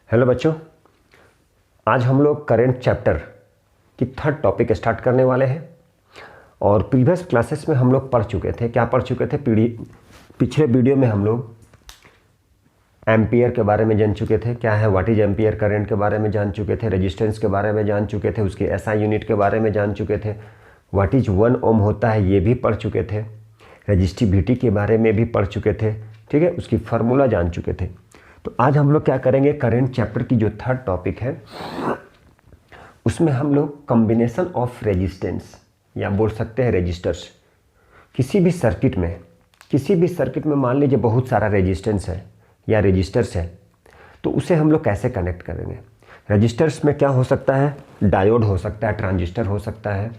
Hello बच्चों, आज हम लोग करेंट चैप्टर की थर्ड टॉपिक स्टार्ट करने वाले हैं। और प्रीवियस क्लासेस में हम लोग पढ़ चुके थे, क्या पढ़ चुके थे? पिछले वीडियो में हम लोग एम्पियर के बारे में जान चुके थे, क्या है व्हाट इज एम्पियर करंट के बारे में जान चुके थे, रेजिस्टेंस के बारे में जान चुके थे, उसके एसआई यूनिट के बारे में जान चुके थे, व्हाट इज 1 ओम होता है ये भी पढ़ चुके थे, रेजिस्टिविटी के बारे में भी पढ़ चुके थे, ठीक है, उसकी फार्मूला जान चुके थे। तो आज हम लोग क्या करेंगे, करेंट चैप्टर की जो थर्ड टॉपिक है उसमें हम लोग कॉम्बिनेशन ऑफ रेजिस्टेंस या बोल सकते हैं रेजिस्टर्स। किसी भी सर्किट में मान लीजिए बहुत सारा रेजिस्टेंस है या रेजिस्टर्स है, तो उसे हम लोग कैसे कनेक्ट करेंगे। रेजिस्टर्स में क्या हो सकता है, डायोड हो सकता है, ट्रांजिस्टर हो सकता है,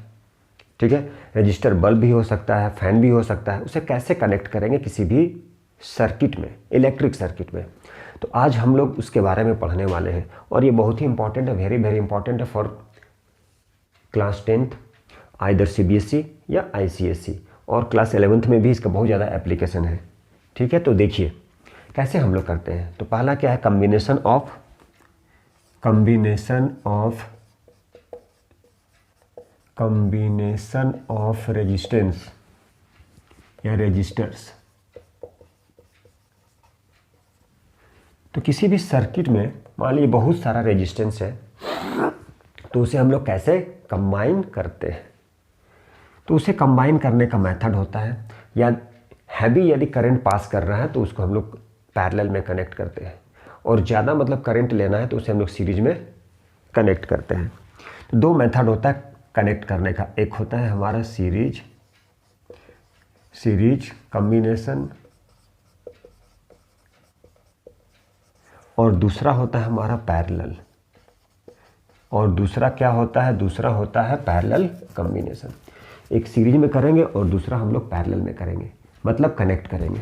ठीक है, रजिस्टर बल्ब भी हो सकता है, फैन भी हो सकता है। उसे कैसे कनेक्ट करेंगे किसी भी सर्किट में, इलेक्ट्रिक सर्किट में। तो आज हम लोग उसके बारे में पढ़ने वाले हैं और ये बहुत ही इंपॉर्टेंट है, वेरी वेरी इंपॉर्टेंट है for class 10th, either CBSE या आईसीएसई, और क्लास 11th में भी इसका बहुत ज़्यादा एप्लीकेशन है, ठीक है। तो देखिए कैसे हम लोग करते हैं। तो पहला क्या है, कॉम्बिनेशन ऑफ रेजिस्टेंस या रेजिस्टर्स। तो किसी भी सर्किट में मान लीजिए बहुत सारा रेजिस्टेंस है, तो उसे हम लोग कैसे कंबाइन करते हैं। तो उसे कंबाइन करने का मेथड होता है, या हैवी यदि करंट पास कर रहा है तो उसको हम लोग पैरेलल में कनेक्ट करते हैं, और ज़्यादा मतलब करंट लेना है तो उसे हम लोग सीरीज में कनेक्ट करते हैं। तो दो मेथड होता है कनेक्ट करने का, एक होता है हमारा सीरीज कॉम्बिनेशन, और दूसरा होता है हमारा पैरेलल, और दूसरा क्या होता है, दूसरा होता है पैरेलल कॉम्बिनेशन। एक सीरीज में करेंगे और दूसरा हम लोग पैरेलल में करेंगे, मतलब कनेक्ट करेंगे।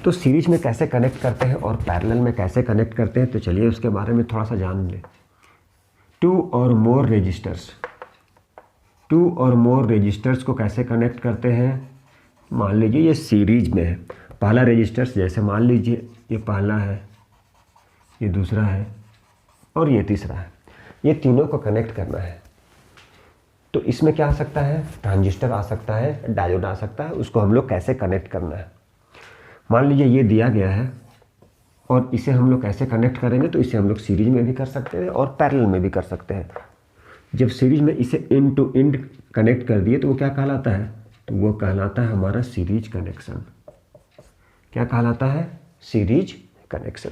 तो सीरीज में कैसे कनेक्ट करते हैं और पैरेलल में कैसे कनेक्ट करते हैं, तो चलिए उसके बारे में थोड़ा सा जान लें। टू और मोर रेजिस्टर्स को कैसे कनेक्ट करते हैं। मान लीजिए ये सीरीज में है, पहला रेजिस्टर्स, जैसे मान लीजिए ये पहला है, ये दूसरा है और ये तीसरा है, ये तीनों को कनेक्ट करना है। तो इसमें क्या आ सकता है, ट्रांजिस्टर आ सकता है, डायोड आ सकता है, उसको हम लोग कैसे कनेक्ट करना है। मान लीजिए ये दिया गया है और इसे हम लोग कैसे कनेक्ट करेंगे, तो इसे हम लोग सीरीज में भी कर सकते हैं और पैरेलल में भी कर सकते हैं। जब सीरीज में इसे एंड टू एंड कनेक्ट कर दिए तो वो क्या कहलाता है, तो वो कहलाता है हमारा सीरीज कनेक्शन। क्या कहलाता है, सीरीज कनेक्शन।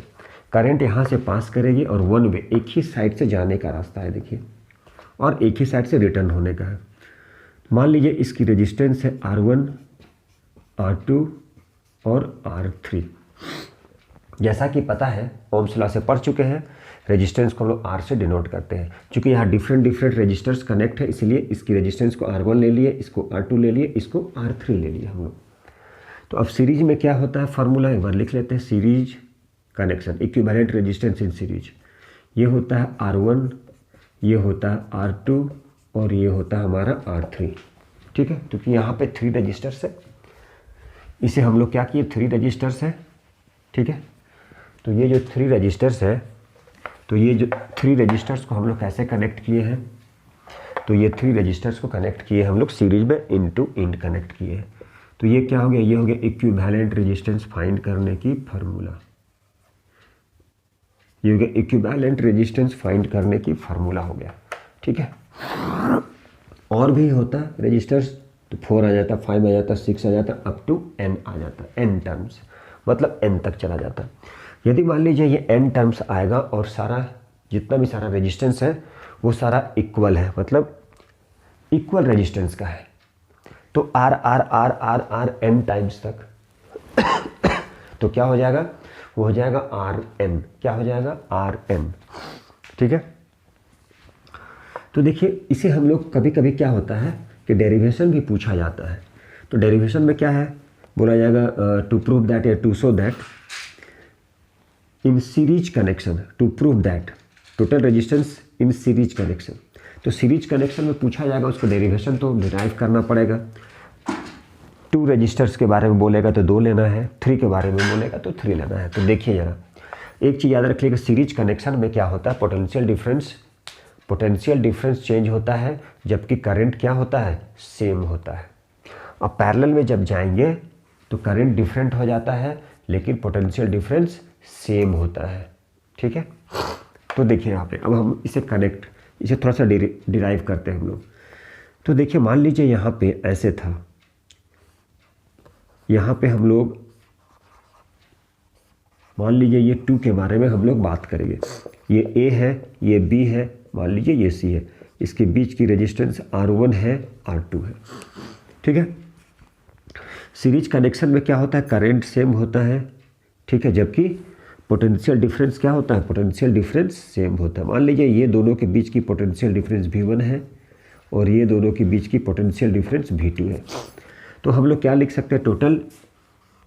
करंट यहाँ से पास करेगी और वन वे, एक ही साइड से जाने का रास्ता है देखिए, और एक ही साइड से रिटर्न होने का है। मान लीजिए इसकी रेजिस्टेंस है R1, R2 और R3। जैसा कि पता है, ओम्स लॉ से पढ़ चुके हैं, रेजिस्टेंस को हम लोग R से डिनोट करते हैं। क्योंकि यहाँ डिफरेंट रेजिस्टर्स कनेक्ट है, इसलिए इसकी रेजिस्टेंस को R1 ले लिए, इसको R2 ले लिए, इसको R3 ले लिए हम लोग। तो अब सीरीज में क्या होता है, फार्मूला एक बार लिख लेते हैं। Series connection, equivalent resistance in series, ये होता है R1, ये होता है R2 और ये होता है हमारा R3, ठीक है। क्योंकि यहाँ पे 3 रजिस्टर्स है, इसे हम लोग क्या किए, 3 रजिस्टर्स है, ठीक है। तो ये जो 3 रजिस्टर्स है, तो ये जो 3 रजिस्टर्स को हम लोग कैसे कनेक्ट किए हैं, तो ये 3 रजिस्टर्स को कनेक्ट किए हम लोग सीरीज में, इन टू इन कनेक्ट किए हैं। तो ये क्या हो गया, ये हो गया इक्विवेलेंट रेजिस्टेंस फाइंड करने की फार्मूला। ये हो गया इक्विवेलेंट रेजिस्टेंस फाइंड करने की फार्मूला हो गया, ठीक है। और भी होता है रेजिस्टर्स, तो 4 आ जाता, 5 आ जाता, 6 आ जाता, अप टू n आ जाता, n टर्म्स, मतलब n तक चला जाता। यदि मान लीजिए ये n टर्म्स आएगा और सारा जितना भी सारा रेजिस्टेंस है वो सारा इक्वल है, मतलब इक्वल रेजिस्टेंस का है, तो R R R R R n times तक तो क्या हो जाएगा, वो हो जाएगा Rn। क्या हो जाएगा, Rn, ठीक है। तो देखिए इसे हम लोग कभी कभी क्या होता है कि डेरिवेशन भी पूछा जाता है। तो डेरिवेशन में क्या है, बोला जाएगा टू प्रूव दैट या to show that in series connection, to prove that total resistance in series connection. तो सीरीज कनेक्शन में पूछा जाएगा, उसको डेरिवेशन तो डिराइव करना पड़ेगा। 2 रजिस्टर्स के बारे में बोलेगा तो 2 लेना है, 3 के बारे में बोलेगा तो 3 लेना है। तो देखिए जरा, एक चीज़ याद रखिएगा, सीरीज कनेक्शन में क्या होता है, पोटेंशियल डिफरेंस चेंज होता है, जबकि करंट क्या होता है, सेम होता है। अब पैरेलल में जब जाएंगे तो करंट डिफरेंट हो जाता है, लेकिन पोटेंशियल डिफरेंस सेम होता है। ठीक है, तो देखिए यहाँ पे अब हम इसे थोड़ा सा डिराइव करते हैं हम लोग। तो देखिए मान लीजिए यहाँ पे ऐसे था, यहाँ पे हम लोग मान लीजिए ये 2 के बारे में हम लोग बात करेंगे। ये A है, ये B है, मान लीजिए ये C है, इसके बीच की रेजिस्टेंस R1 है, R2 है। ठीक है, सीरीज कनेक्शन में क्या होता है, करंट सेम होता है। ठीक है, जबकि पोटेंशियल डिफरेंस क्या होता है, पोटेंशियल डिफरेंस सेम होता है। मान लीजिए ये दोनों के बीच की पोटेंशियल डिफरेंस V1 है और ये दोनों के बीच की पोटेंशियल डिफरेंस V2 है। तो हम लोग क्या लिख सकते हैं, टोटल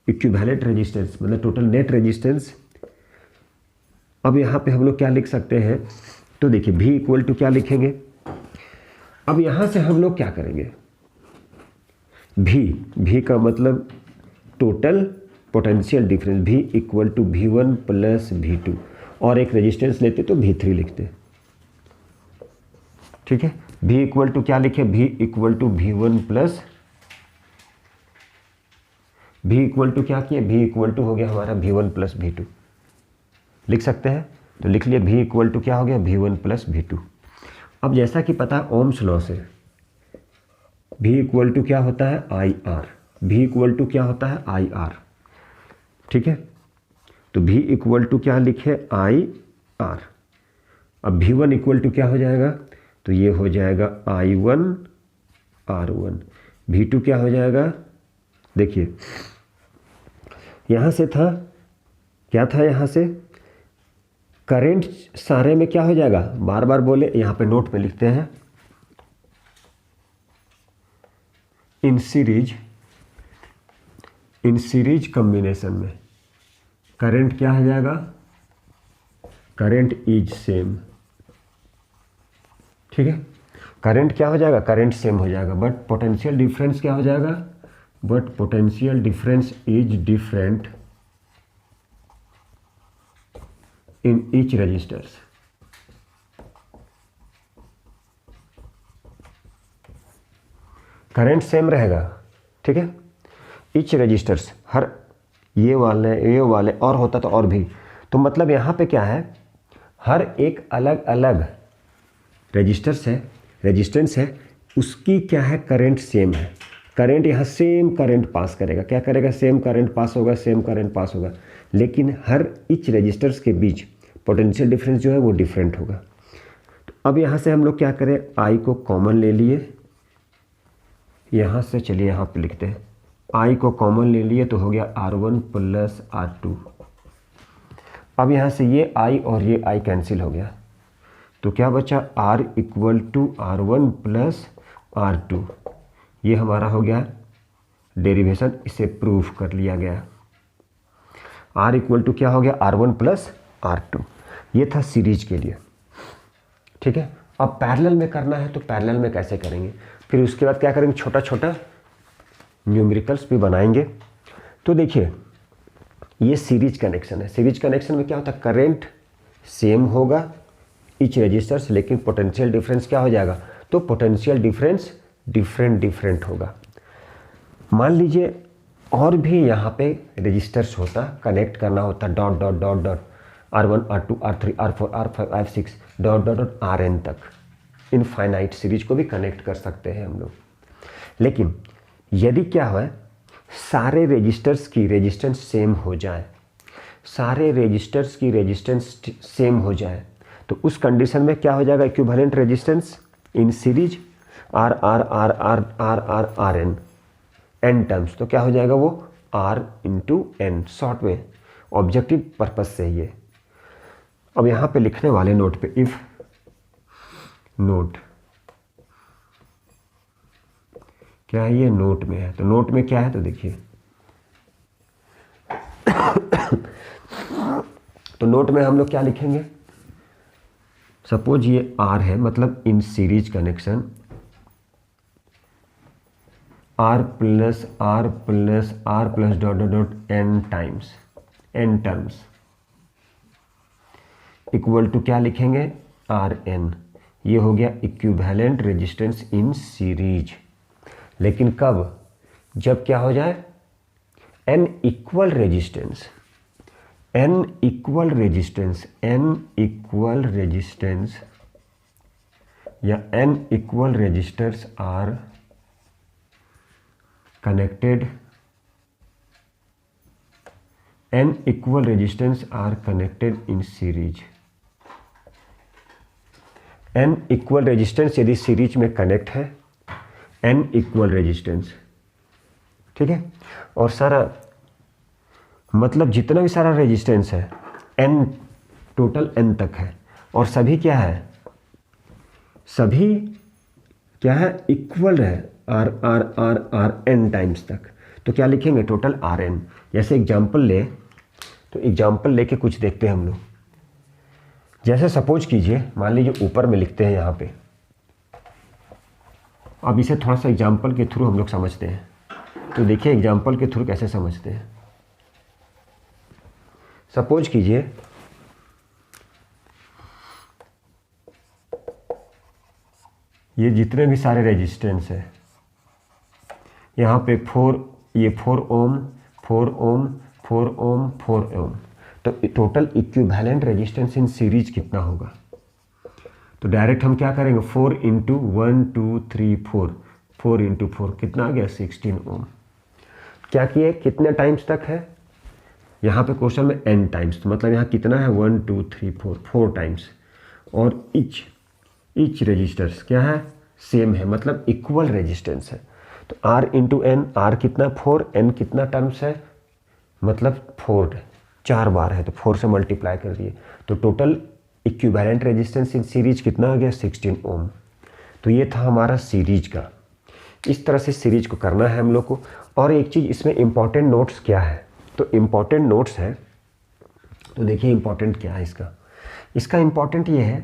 इक्विवेलेंट रेजिस्टेंस, मतलब टोटल नेट रेजिस्टेंस। अब यहाँ पे हम लोग क्या लिख सकते हैं, तो देखिए V इक्वल टू क्या लिखेंगे। अब यहाँ से हम लोग क्या करेंगे, V का मतलब total potential difference, V equal to V1 plus V2, और एक रेजिस्टेंस लेते तो V3 लिखते। ठीक है, V इक्वल टू क्या लिखे, V equal to V1 plus V equal to क्या किए, V इक्वल टू हो गया हमारा V1 प्लस V2 लिख सकते हैं। तो लिख लिए V इक्वल टू क्या हो गया, V1 प्लस V2। अब जैसा कि पता है ओम्स लॉ से V इक्वल टू क्या होता है, IR, V इक्वल टू क्या होता है, IR। ठीक है, तो V इक्वल टू क्या लिखे, IR। अब V1 इक्वल टू क्या हो जाएगा, तो ये हो जाएगा I1 R1। V2 क्या हो जाएगा, देखिए यहाँ से था, क्या था यहाँ से, करंट सारे में क्या हो जाएगा, बार बार बोले, यहाँ पे नोट में लिखते हैं, इन सीरीज कॉम्बिनेशन में करंट क्या हो जाएगा, करंट इज सेम। ठीक है, करंट क्या हो जाएगा, करंट सेम हो जाएगा, बट पोटेंशियल डिफरेंस क्या हो जाएगा, but potential difference is different in each resistors. Current same रहेगा। ठीक है, ईच रजिस्टर्स, हर ये वाले और होता तो और भी, तो मतलब यहाँ पे क्या है, हर एक अलग अलग रेजिस्टेंस है, उसकी क्या है, करंट सेम है। करंट यहाँ सेम करंट पास करेगा, क्या करेगा, सेम करंट पास होगा, सेम करंट पास होगा, लेकिन हर ईच रजिस्टर्स के बीच पोटेंशियल डिफरेंस जो है वो डिफरेंट होगा। तो अब यहाँ से हम लोग क्या करें, I को कॉमन ले लिए, यहाँ से चलिए यहाँ पे लिखते हैं, I को कॉमन ले लिए तो हो गया R1 प्लस R2। अब यहाँ से ये I और ये I कैंसिल हो गया, तो क्या बचा, R equal to R1 plus R2। ये हमारा हो गया डेरिवेशन, इसे प्रूफ कर लिया गया। R इक्वल टू क्या हो गया, R1 प्लस R2। ये था सीरीज के लिए। ठीक है, अब पैरेलल में करना है तो पैरेलल में कैसे करेंगे, फिर उसके बाद क्या करेंगे, छोटा छोटा न्यूमेरिकल्स भी बनाएंगे। तो देखिए ये सीरीज कनेक्शन है, सीरीज कनेक्शन में क्या होता है, करंट सेम होगा ईच रजिस्टर्स, लेकिन पोटेंशियल डिफरेंस क्या हो जाएगा, तो पोटेंशियल डिफरेंस डिफरेंट होगा। मान लीजिए और भी यहाँ पे रजिस्टर्स होता, कनेक्ट करना होता, dot dot dot dot R1 R2 R3 R4 R5 R6 dot dot dot Rn तक, इनफाइनाइट सीरीज को भी कनेक्ट कर सकते हैं हम लोग। लेकिन यदि क्या है, सारे रजिस्टर्स की रेजिस्टेंस सेम हो जाए, सारे रजिस्टर्स की रेजिस्टेंस सेम हो जाए, तो उस कंडीशन में क्या हो जाएगा, equivalent resistance in series R R R R R R R N n terms, तो क्या हो जाएगा वो R इंटू एन, शॉर्ट में ऑब्जेक्टिव पर्पज से ही है। अब यहाँ पे लिखने वाले नोट पे, इफ नोट क्या है, ये नोट में है, तो नोट में क्या है, तो देखिए तो नोट में हम लोग क्या लिखेंगे, सपोज ये R है, मतलब in series connection R plus dot dot dot n times, n terms, equal to क्या लिखेंगे, आर एन। ये हो गया इक्विवेलेंट रेजिस्टेंस इन सीरीज। लेकिन कब, जब क्या हो जाए, n equal resistance, N equal resistance, N equal resistance या n equal resistors are connected, n equal resistance are connected in series। n equal resistance यदि सीरीज में कनेक्ट है, n equal resistance, ठीक है, और सारा मतलब जितना भी सारा रेजिस्टेंस है n, टोटल n तक है, और सभी क्या है, सभी क्या है, इक्वल है, R R R R n times तक। तो क्या लिखेंगे, टोटल आर एन। जैसे एग्जाम्पल ले, तो एग्जाम्पल लेके कुछ देखते हैं हम लोग। जैसे सपोज कीजिए, मान लीजिए ऊपर में लिखते हैं यहाँ पे, अब इसे थोड़ा सा एग्जाम्पल के थ्रू हम लोग समझते हैं। तो देखिए एग्जाम्पल के थ्रू कैसे समझते हैं। सपोज कीजिए ये जितने भी सारे रेजिस्टेंस है, यहाँ पे 4, ये 4 ओम, 4 ओम, 4 ओम, 4 ओम, तो total equivalent resistance in series कितना होगा। तो डायरेक्ट हम क्या करेंगे, 4 इंटू 1 2 3 4, 4 इंटू 4 कितना आ गया, 16 ओम। क्या किए, कितने टाइम्स तक है, यहाँ पे क्वेश्चन में n टाइम्स, तो मतलब यहाँ कितना है, 1 2 3 4, 4 टाइम्स। और ईच रेजिस्टर्स क्या है, सेम है, मतलब इक्वल रेजिस्टेंस है। तो R इंटू एन, आर कितना 4, n कितना टर्म्स है, मतलब 4, 4 बार है, तो 4 से मल्टीप्लाई कर दिए, तो total equivalent resistance in series कितना आ गया, 16 ओम। तो ये था हमारा सीरीज का। इस तरह से सीरीज को करना है हम लोग को। और एक चीज़ इसमें इम्पॉर्टेंट नोट्स क्या है, तो इम्पॉर्टेंट नोट्स है, तो देखिए इम्पॉर्टेंट क्या है इसका। इसका इम्पॉर्टेंट ये है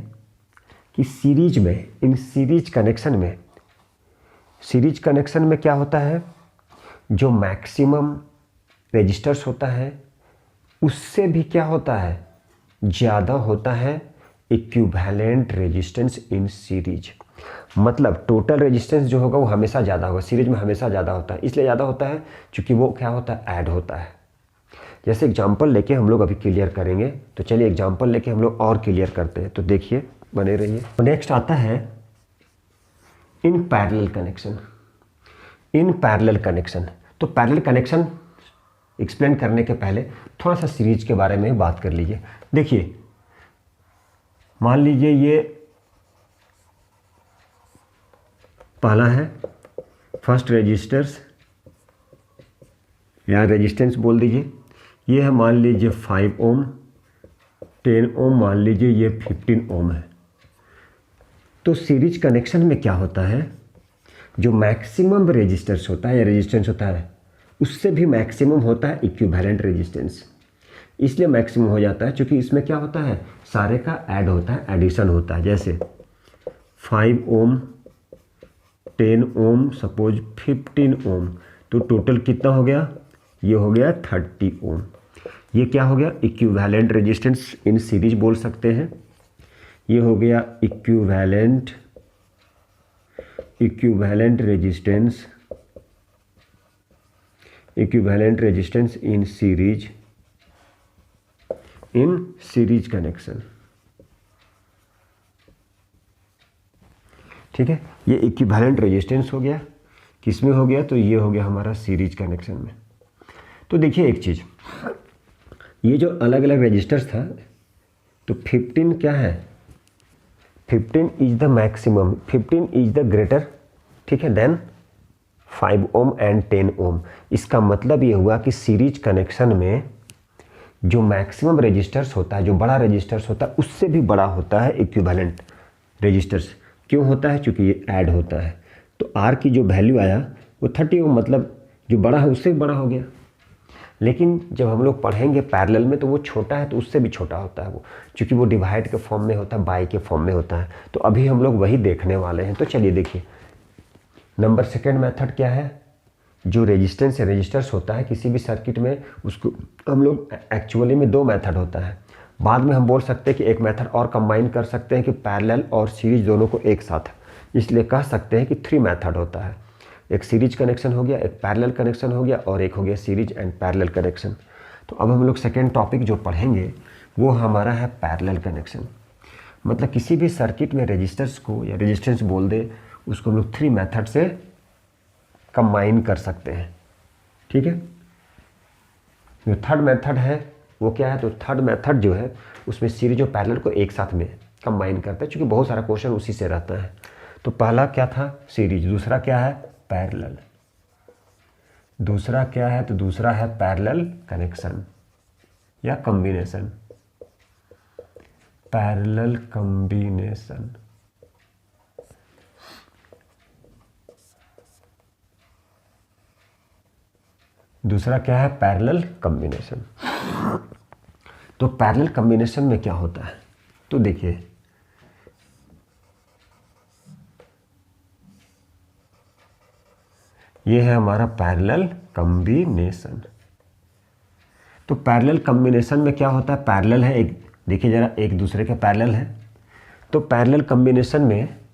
कि सीरीज में, इन सीरीज कनेक्शन में क्या होता है, जो मैक्सिमम रेजिस्टर्स होता है उससे भी क्या होता है, ज़्यादा होता है इक्विवेलेंट रेजिस्टेंस इन सीरीज। मतलब टोटल रेजिस्टेंस जो होगा वो हमेशा ज़्यादा होगा, सीरीज में हमेशा ज़्यादा होता है। इसलिए ज़्यादा होता है क्योंकि वो क्या होता है, ऐड होता है। जैसे एग्जाम्पल लेके हम लोग अभी क्लियर करेंगे, तो चलिए एग्जाम्पल लेके हम लोग और क्लियर करते हैं। तो देखिए, बने रहिए। नेक्स्ट आता है in parallel connection. In parallel connection, तो पैरेलल कनेक्शन एक्सप्लेन करने के पहले थोड़ा सा सीरीज के बारे में बात कर लीजिए। देखिए मान लीजिए ये पहला है फर्स्ट रेजिस्टर्स या रेजिस्टेंस बोल दीजिए, ये है मान लीजिए 5 ओम, 10 ओम, मान लीजिए ये 15 ओम है। तो सीरीज कनेक्शन में क्या होता है, जो मैक्सिमम रेजिस्टेंस होता है या रेजिस्टेंस होता है उससे भी मैक्सिमम होता है इक्विवेलेंट रेजिस्टेंस। इसलिए मैक्सिमम हो जाता है क्योंकि इसमें क्या होता है, सारे का ऐड होता है, एडिशन होता है। जैसे 5 ओम, 10 ओम, सपोज 15 ओम, तो टोटल कितना हो गया, ये हो गया 30 ओम। ये क्या हो गया, इक्विवेलेंट रेजिस्टेंस इन सीरीज बोल सकते हैं। ये हो गया equivalent resistance in series connection. ठीक है, ये इक्विवेलेंट रेजिस्टेंस हो गया, किसमें हो गया, तो ये हो गया हमारा सीरीज कनेक्शन में। तो देखिए एक चीज़, ये जो अलग अलग रेजिस्टर्स था, तो 15 क्या है, 15 is the maximum, 15 is the greater, ठीक है, देन 5 ओम एंड 10 ओम। इसका मतलब ये हुआ कि सीरीज कनेक्शन में जो मैक्सिमम रेजिस्टर्स होता है, जो बड़ा रेजिस्टर्स होता है, उससे भी बड़ा होता है इक्विवेलेंट रेजिस्टर्स। क्यों होता है, क्योंकि ये ऐड होता है। तो आर की जो वैल्यू आया वो 30 ओम, मतलब जो बड़ा है उससे भी बड़ा हो गया। लेकिन जब हम लोग पढ़ेंगे पैरेलल में, तो वो छोटा है तो उससे भी छोटा होता है वो, क्योंकि वो डिवाइड के फॉर्म में होता है, बाई के फॉर्म में होता है। तो अभी हम लोग वही देखने वाले हैं। तो चलिए देखिए, नंबर सेकेंड मेथड क्या है, जो रेजिस्टेंस या रेजिस्टर्स होता है किसी भी सर्किट में, उसको हम लोग एक्चुअली में 2 मेथड होता है। बाद में हम बोल सकते हैं कि एक मेथड और कंबाइन कर सकते हैं कि पैरेलल और सीरीज दोनों को एक साथ, इसलिए कह सकते हैं कि 3 मेथड होता है। एक सीरीज कनेक्शन हो गया, एक पैरेलल कनेक्शन हो गया और एक हो गया सीरीज एंड पैरेलल कनेक्शन। तो अब हम लोग सेकेंड टॉपिक जो पढ़ेंगे वो हमारा है पैरेलल कनेक्शन। मतलब किसी भी सर्किट में रेजिस्टर्स को या रेजिस्टेंस बोल दे उसको हम लोग 3 मेथड से कंबाइन कर सकते हैं। ठीक है, जो थर्ड मेथड है वो क्या है, तो थर्ड मेथड जो है उसमें सीरीज और पैरेलल को एक साथ में कंबाइन करते हैं, क्योंकि बहुत सारा क्वेश्चन उसी से रहता है। तो पहला क्या था, सीरीज, दूसरा क्या है, पैरेलल, दूसरा क्या है, तो दूसरा है पैरेलल कनेक्शन या कॉम्बिनेशन, पैरेलल कॉम्बिनेशन। दूसरा क्या है, पैरेलल कॉम्बिनेशन। तो पैरेलल कॉम्बिनेशन में क्या होता है, तो देखिए ये है हमारा पैरेलल कॉम्बिनेशन। तो पैरेलल कॉम्बिनेशन में क्या होता है, पैरेलल है, एक देखिए जरा एक दूसरे के पैरेलल है। तो पैरेलल कॉम्बिनेशन में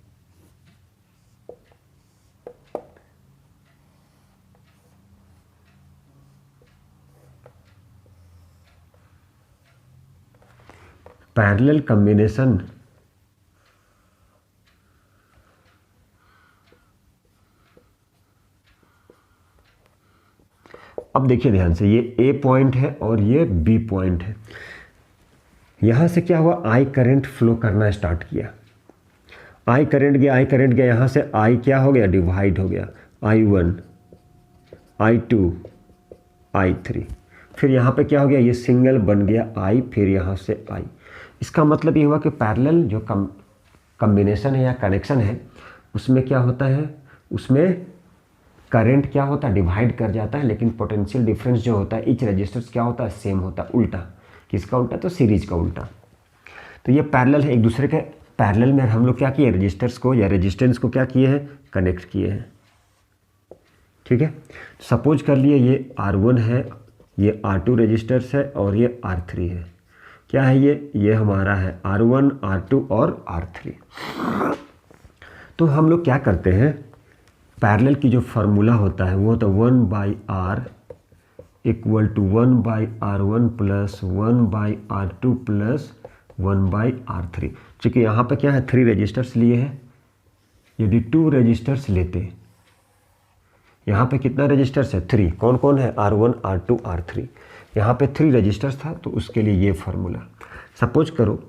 पैरेलल कॉम्बिनेशन अब देखिए ध्यान से, ये ए पॉइंट है और ये बी पॉइंट है। यहां से क्या हुआ, आई करंट फ्लो करना स्टार्ट किया, आई करंट गया, आई करंट गया, यहां से आई क्या हो गया, डिवाइड हो गया, I1, I2, I3। फिर यहाँ पे क्या हो गया, ये सिंगल बन गया I, फिर यहाँ से I। इसका मतलब ये हुआ कि पैरेलल जो कॉम्बिनेशन है या कनेक्शन है उसमें क्या होता है, उसमें करंट क्या होता है, डिवाइड कर जाता है, लेकिन पोटेंशियल डिफरेंस जो होता है ईच रजिस्टर्स क्या होता है, सेम होता है। उल्टा, किसका उल्टा, तो सीरीज का उल्टा। तो ये पैरेलल है, एक दूसरे के पैरेलल में हम लोग क्या किए, रजिस्टर्स को या रेजिस्टेंस को क्या किए हैं, कनेक्ट किए हैं। ठीक है, सपोज कर लिए ये R1 है, ये R2 रजिस्टर्स है और ये R3 है। क्या है ये हमारा है R1, R2 और R3। तो हम लोग क्या करते हैं, पैरेलल की जो फार्मूला होता है वो तो 1/R equal to 1/R1 plus 1/R2 plus 1/R3। चूँकि यहाँ पे क्या है, 3 रजिस्टर्स लिए हैं, यदि 2 रजिस्टर्स लेते, यहाँ पे कितना रजिस्टर्स है, 3, कौन कौन है, R1, R2, R3। यहाँ पे 3 रजिस्टर्स था तो उसके लिए ये फार्मूला। सपोज करो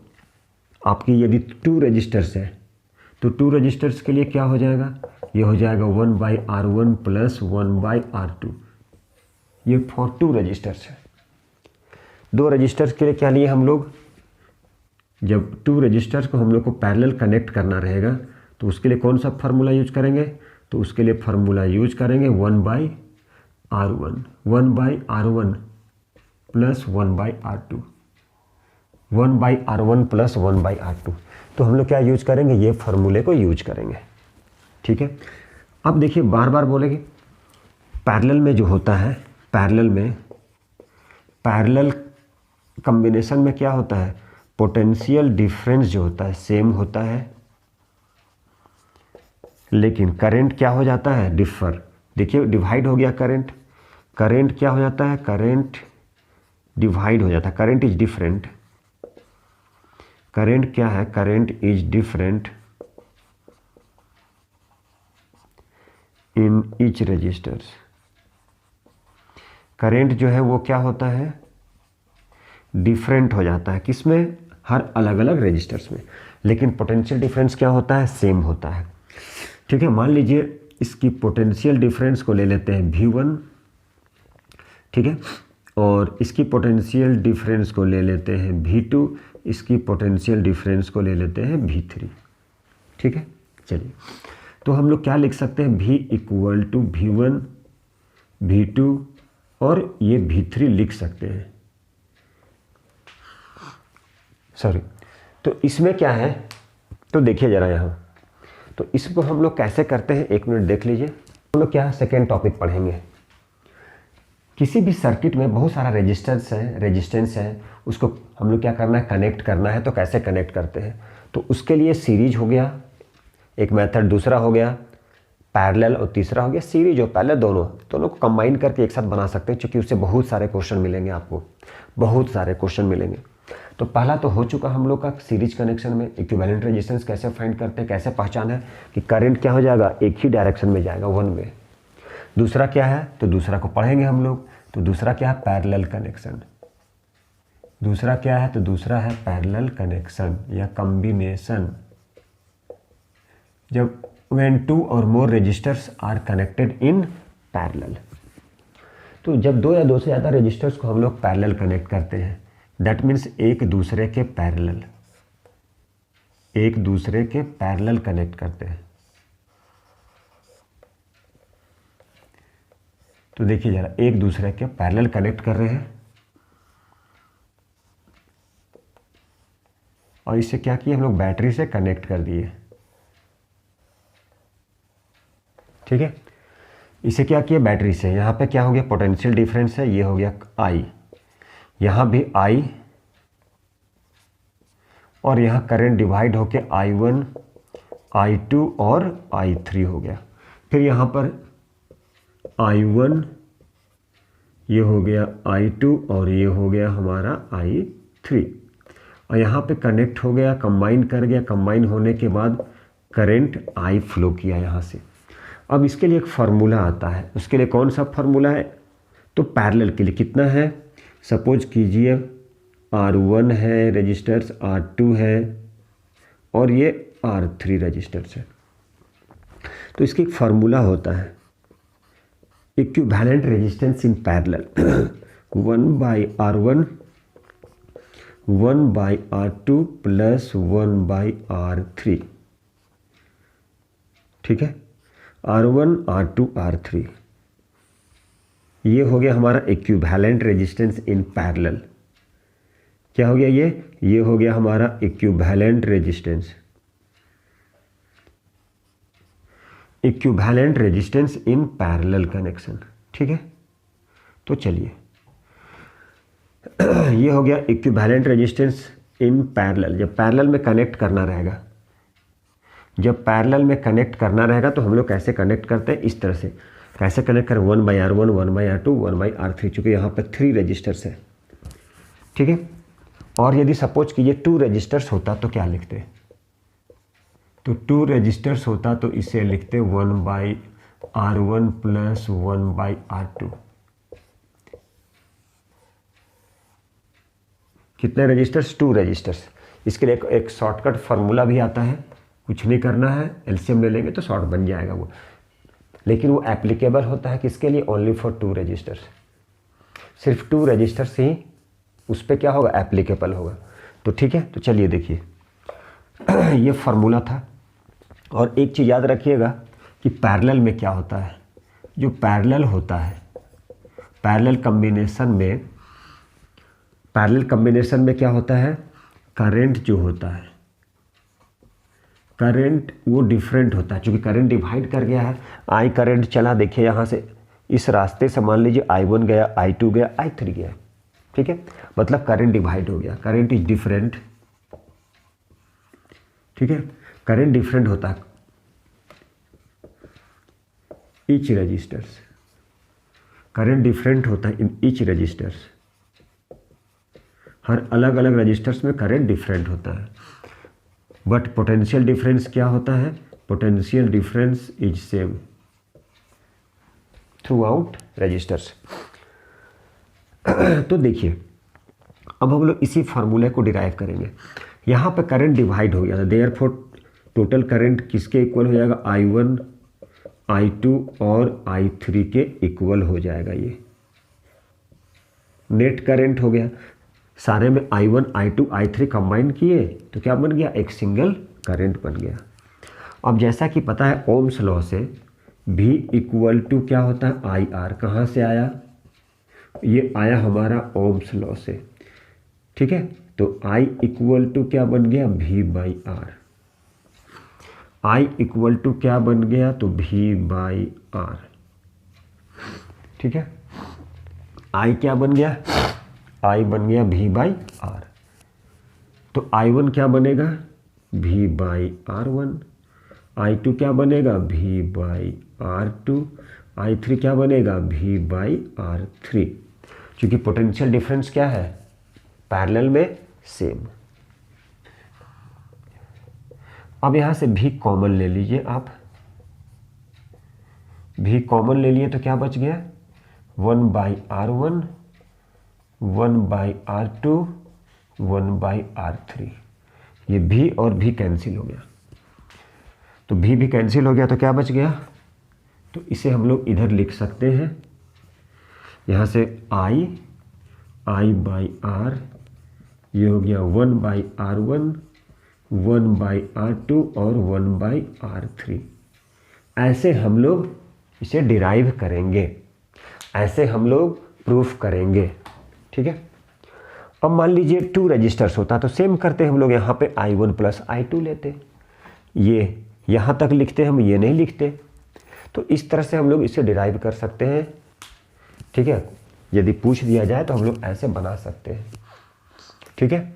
आपकी यदि 2 रजिस्टर्स है तो 2 रजिस्टर्स के लिए क्या हो जाएगा, ये हो जाएगा 1/R1 प्लस 1/R2। ये फॉर 2 रजिस्टर्स है। 2 रजिस्टर्स के लिए क्या लिए हम लोग, जब 2 रजिस्टर्स को हम लोग को पैरेलल कनेक्ट करना रहेगा तो उसके लिए कौन सा फार्मूला यूज करेंगे, तो उसके लिए फार्मूला यूज करेंगे 1/R1, 1/R1 plus 1/R2, 1/R1 plus 1/R2। तो हम लोग क्या यूज करेंगे, ये फार्मूले को यूज करेंगे। ठीक है, अब देखिए बार बार बोलेंगे, पैरेलल में जो होता है, पैरेलल में पैरेलल कॉम्बिनेशन में क्या होता है, पोटेंशियल डिफरेंस जो होता है सेम होता है, लेकिन करंट क्या हो जाता है, डिफर। देखिए डिवाइड हो गया करंट, करंट क्या हो जाता है, करंट डिवाइड हो जाता है, करंट इज डिफरेंट, करंट क्या है, current is different in each resistors. Current जो है वो क्या होता है, डिफरेंट हो जाता है, किसमें, हर अलग अलग रजिस्टर्स में, लेकिन पोटेंशियल डिफरेंस क्या होता है, सेम होता है। ठीक है, मान लीजिए इसकी पोटेंशियल डिफरेंस को ले लेते हैं V1, ठीक है, और इसकी पोटेंशियल डिफरेंस को ले लेते हैं V2, इसकी पोटेंशियल डिफरेंस को ले लेते हैं V3। ठीक है, चलिए तो हम लोग क्या लिख सकते हैं, V equal to V1, V2 और ये V3 लिख सकते हैं। सॉरी, तो इसमें क्या है, तो देखिए ज़रा यहाँ, तो इसको हम लोग कैसे करते हैं, एक मिनट देख लीजिए। हम लोग क्या सेकेंड टॉपिक पढ़ेंगे। किसी भी सर्किट में बहुत सारा रेजिस्टेंस है उसको हम लोग क्या करना है, कनेक्ट करना है। तो कैसे कनेक्ट करते हैं, तो उसके लिए सीरीज हो गया एक मेथड, दूसरा हो गया पैरेलल और तीसरा हो गया सीरीज और पैरेलल, दोनों को कंबाइन करके एक साथ बना सकते हैं, क्योंकि उससे बहुत सारे क्वेश्चन मिलेंगे आपको, बहुत सारे क्वेश्चन मिलेंगे। तो पहला तो हो चुका हम लोग का सीरीज कनेक्शन में इक्विवेलेंट रेजिस्टेंस कैसे फाइंड करते हैं, कैसे पहचाना है कि करंट क्या हो जाएगा, एक ही डायरेक्शन में जाएगा, वन वे। दूसरा क्या है, तो दूसरा को पढ़ेंगे हम लोग। तो दूसरा क्या है, पैरेलल कनेक्शन। दूसरा क्या है, तो दूसरा है पैरेलल कनेक्शन या कॉम्बिनेशन। जब when two or more resistors are connected in parallel, तो जब दो या दो से ज़्यादा रेजिस्टर्स को हम लोग पैरेलल कनेक्ट करते हैं, दैट मीन्स एक दूसरे के पैरेलल, एक दूसरे के पैरेलल कनेक्ट करते हैं। तो देखिए जरा, एक दूसरे के पैरेलल कनेक्ट कर रहे हैं और इससे क्या किया, हम लोग बैटरी से कनेक्ट कर दिए। ठीक है, इसे क्या किया, बैटरी से। यहाँ पे क्या हो गया, पोटेंशियल डिफरेंस है, ये हो गया आई, यहाँ भी आई, और यहाँ करंट डिवाइड होके I1, I2 और I3 हो गया। फिर यहाँ पर I1, ये हो गया I2 और ये हो गया हमारा I3, और यहाँ पे कनेक्ट हो गया, कंबाइन कर गया। कंबाइन होने के बाद करंट I फ्लो किया यहाँ से। अब इसके लिए एक फार्मूला आता है, उसके लिए कौन सा फार्मूला है, तो पैरेलल के लिए कितना है, सपोज कीजिए R1 है रेजिस्टर्स, R2 है और ये R3 रेजिस्टर्स है। तो इसकी एक फार्मूला होता है, equivalent resistance in parallel 1/R1 1/R2 plus 1/R3। ठीक है, R1 R2 R3, ये हो गया हमारा इक्विवेलेंट रेजिस्टेंस इन पैरेलल। क्या हो गया ये हो गया हमारा equivalent resistance, equivalent resistance in parallel connection. ठीक है, तो चलिए ये हो गया इक्विवेलेंट रेजिस्टेंस इन पैरेलल। जब पैरेलल में कनेक्ट करना रहेगा, जब पैरेलल में कनेक्ट करना रहेगा तो हम लोग कैसे कनेक्ट करते हैं, इस तरह से कैसे कनेक्ट करें, 1/R1 1/R2 1/R3, चूँकि यहाँ पर 3 रजिस्टर्स है। ठीक है, और यदि सपोज कीजिए 2 रजिस्टर्स होता तो क्या लिखते, तो 2 रजिस्टर्स होता तो इसे लिखते 1/R1 प्लस 1/R2। कितने रजिस्टर्स, 2 रजिस्टर्स। इसके लिए एक शॉर्टकट फार्मूला भी आता है, कुछ नहीं करना है, एलसीएम ले लेंगे तो शॉर्ट बन जाएगा वो, लेकिन वो एप्लीकेबल होता है किसके लिए, ओनली फॉर 2 रजिस्टर्स। सिर्फ 2 रजिस्टर्स ही उस पर क्या होगा, एप्लीकेबल होगा। तो ठीक है, तो चलिए देखिए ये फार्मूला था। और एक चीज़ याद रखिएगा कि पैरेलल में क्या होता है, जो पैरेलल होता है, पैरेलल कॉम्बिनेशन में क्या होता है, करंट जो होता है, करंट वो डिफरेंट होता है। चूँकि करंट डिवाइड कर गया है, आई करंट चला, देखिए यहाँ से इस रास्ते से मान लीजिए I1 गया, I2 गया, I3 गया। ठीक है, मतलब करंट डिवाइड हो गया, करंट इज डिफरेंट। ठीक है, करंट डिफरेंट होता है ईच रजिस्टर्स, करंट डिफरेंट होता है इन ईच रजिस्टर्स, हर अलग अलग रजिस्टर्स में करंट डिफरेंट होता है। बट पोटेंशियल डिफरेंस क्या होता है, potential difference is same throughout resistors. तो देखिए अब हम लोग इसी फार्मूले को डिराइव करेंगे। यहाँ पे करंट डिवाइड हो गया था, देयरफॉर टोटल करंट किसके इक्वल हो जाएगा, I1 I2 और I3 के इक्वल हो जाएगा। ये नेट करंट हो गया, सारे में I1 I2 I3 कंबाइन किए तो क्या बन गया, एक सिंगल करंट बन गया। अब जैसा कि पता है ओम्स लॉ से V इक्वल टू क्या होता है, IR। कहाँ से आया, ये आया हमारा ओम्स लॉ से। ठीक है, तो I इक्वल टू क्या बन गया, V/R। I इक्वल टू क्या बन गया, तो V/R। ठीक है, I क्या बन गया, I बन गया V/R। तो I1 क्या बनेगा, V/R1। I2 क्या बनेगा, V/R2। I3 क्या बनेगा, V/R3। क्योंकि पोटेंशियल डिफरेंस क्या है, पैरेलल में सेम। अब यहाँ से V कॉमन ले लीजिए आप। V कॉमन ले लिए तो क्या बच गया, 1/R1, 1/R2, 1/R3। ये V और V कैंसिल हो गया, तो V भी कैंसिल हो गया तो क्या बच गया, तो इसे हम लोग इधर लिख सकते हैं। यहाँ से I/R, ये हो गया 1/R1, 1/R2 और 1/R3। ऐसे हम लोग इसे डिराइव करेंगे, ऐसे हम लोग प्रूफ करेंगे। ठीक है। अब मान लीजिए 2 रजिस्टर्स होता तो सेम करते हम लोग, यहाँ पे I1 + I2 लेते, ये यहाँ तक लिखते, हम ये नहीं लिखते। तो इस तरह से हम लोग इसे डिराइव कर सकते हैं। ठीक है, यदि पूछ दिया जाए तो हम लोग ऐसे बना सकते हैं। ठीक है।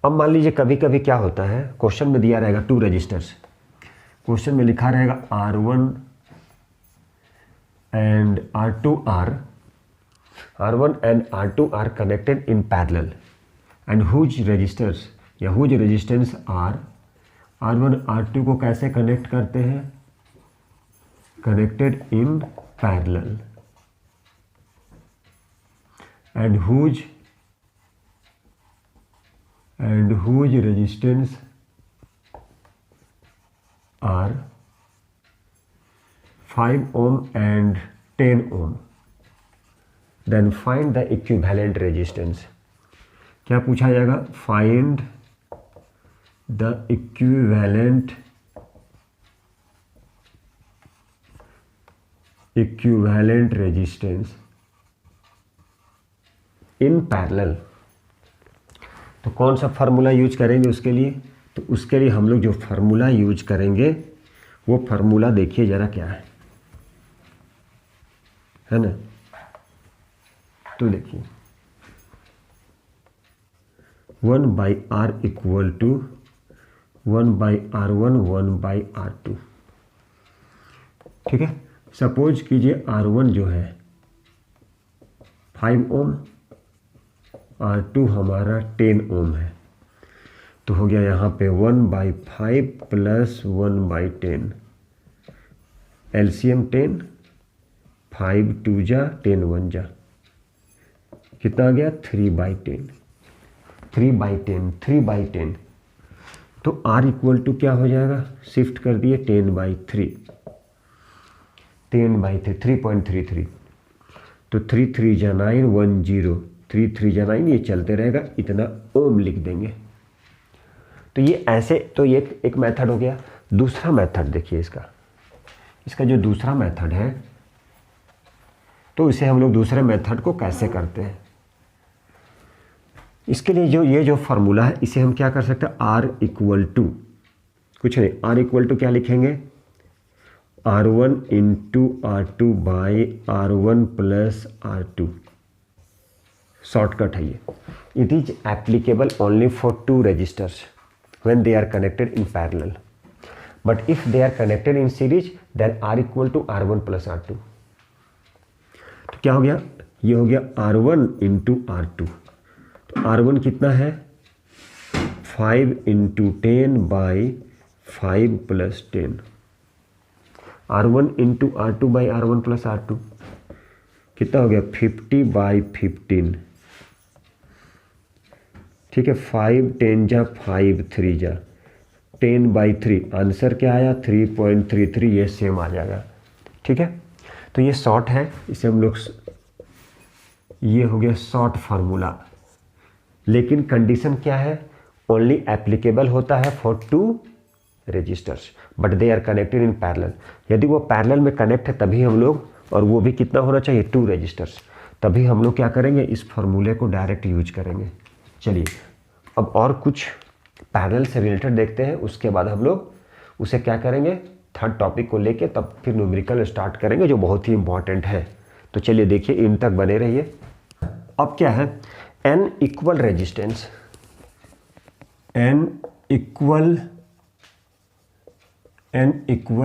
अब मान लीजिए कभी कभी क्या होता है, क्वेश्चन में दिया रहेगा 2 रजिस्टर्स, क्वेश्चन में लिखा रहेगा R1 and R2 are connected in parallel and whose resistors या whose resistance are R1 R2 को कैसे कनेक्ट करते हैं, connected in parallel and whose resistance are 5 ohm and 10 ohm, then find the equivalent resistance। क्या पूछा जाएगा, find the equivalent resistance in parallel। तो कौन सा फार्मूला यूज करेंगे उसके लिए, तो उसके लिए हम लोग जो फार्मूला यूज करेंगे वो फार्मूला देखिए जरा क्या है ना। तो देखिए 1/R = 1/R1, 1/R2। ठीक है। सपोज कीजिए R1 जो है 5 ओम, R2 हमारा 10 ओम है, तो हो गया यहाँ पे 1/5 + 1/10, LCM 10, 5 2 जा 10 1 जा, कितना आ गया 3/10, 3/10। तो R = क्या हो जाएगा, शिफ्ट कर दिए 10/3, 3.33। तो 3 3 जा 9, 1 0, 3 3 जा 9, ये चलते रहेगा, इतना ओम लिख देंगे। तो ये ऐसे, तो ये एक मेथड हो गया। दूसरा मेथड देखिए इसका जो दूसरा मेथड है, तो इसे हम लोग दूसरे मेथड को कैसे करते हैं। इसके लिए ये जो फार्मूला है, इसे हम क्या कर सकते हैं, R = कुछ नहीं, R = क्या लिखेंगे, R1 × R2/R1 + R2। शॉर्टकट है ये। It is applicable only for 2 resistors when they are connected in parallel, but if they are connected in series then R = R1 + R2। तो क्या हो गया, ये हो गया R1 × R2। तो R1 कितना है, 5 × 10/5 + 10, R1 × R2/R1 + R2 कितना हो गया, 50/15। ठीक है, 5 10 जा 5 3 जा 10/3, आंसर क्या आया 3.33, ये सेम आ जाएगा। ठीक है। तो ये शॉर्ट है, इसे हम लोग, ये हो गया शॉर्ट फार्मूला। लेकिन कंडीशन क्या है, ओनली एप्लीकेबल होता है for 2 resistors but they are connected in parallel. यदि वो पैरेलल में कनेक्ट है तभी हम लोग, और वो भी कितना होना चाहिए, 2 रजिस्टर्स, तभी हम लोग क्या करेंगे, इस फार्मूले को डायरेक्ट यूज करेंगे। चलिए अब और कुछ पैरेलल से रिलेटेड देखते हैं, उसके बाद हम लोग उसे क्या करेंगे, थर्ड टॉपिक को लेके तब फिर न्यूमेरिकल स्टार्ट करेंगे, जो बहुत ही इंपॉर्टेंट है। तो चलिए देखिए, इन तक बने रहिए। अब क्या है, N equal resistance, N equal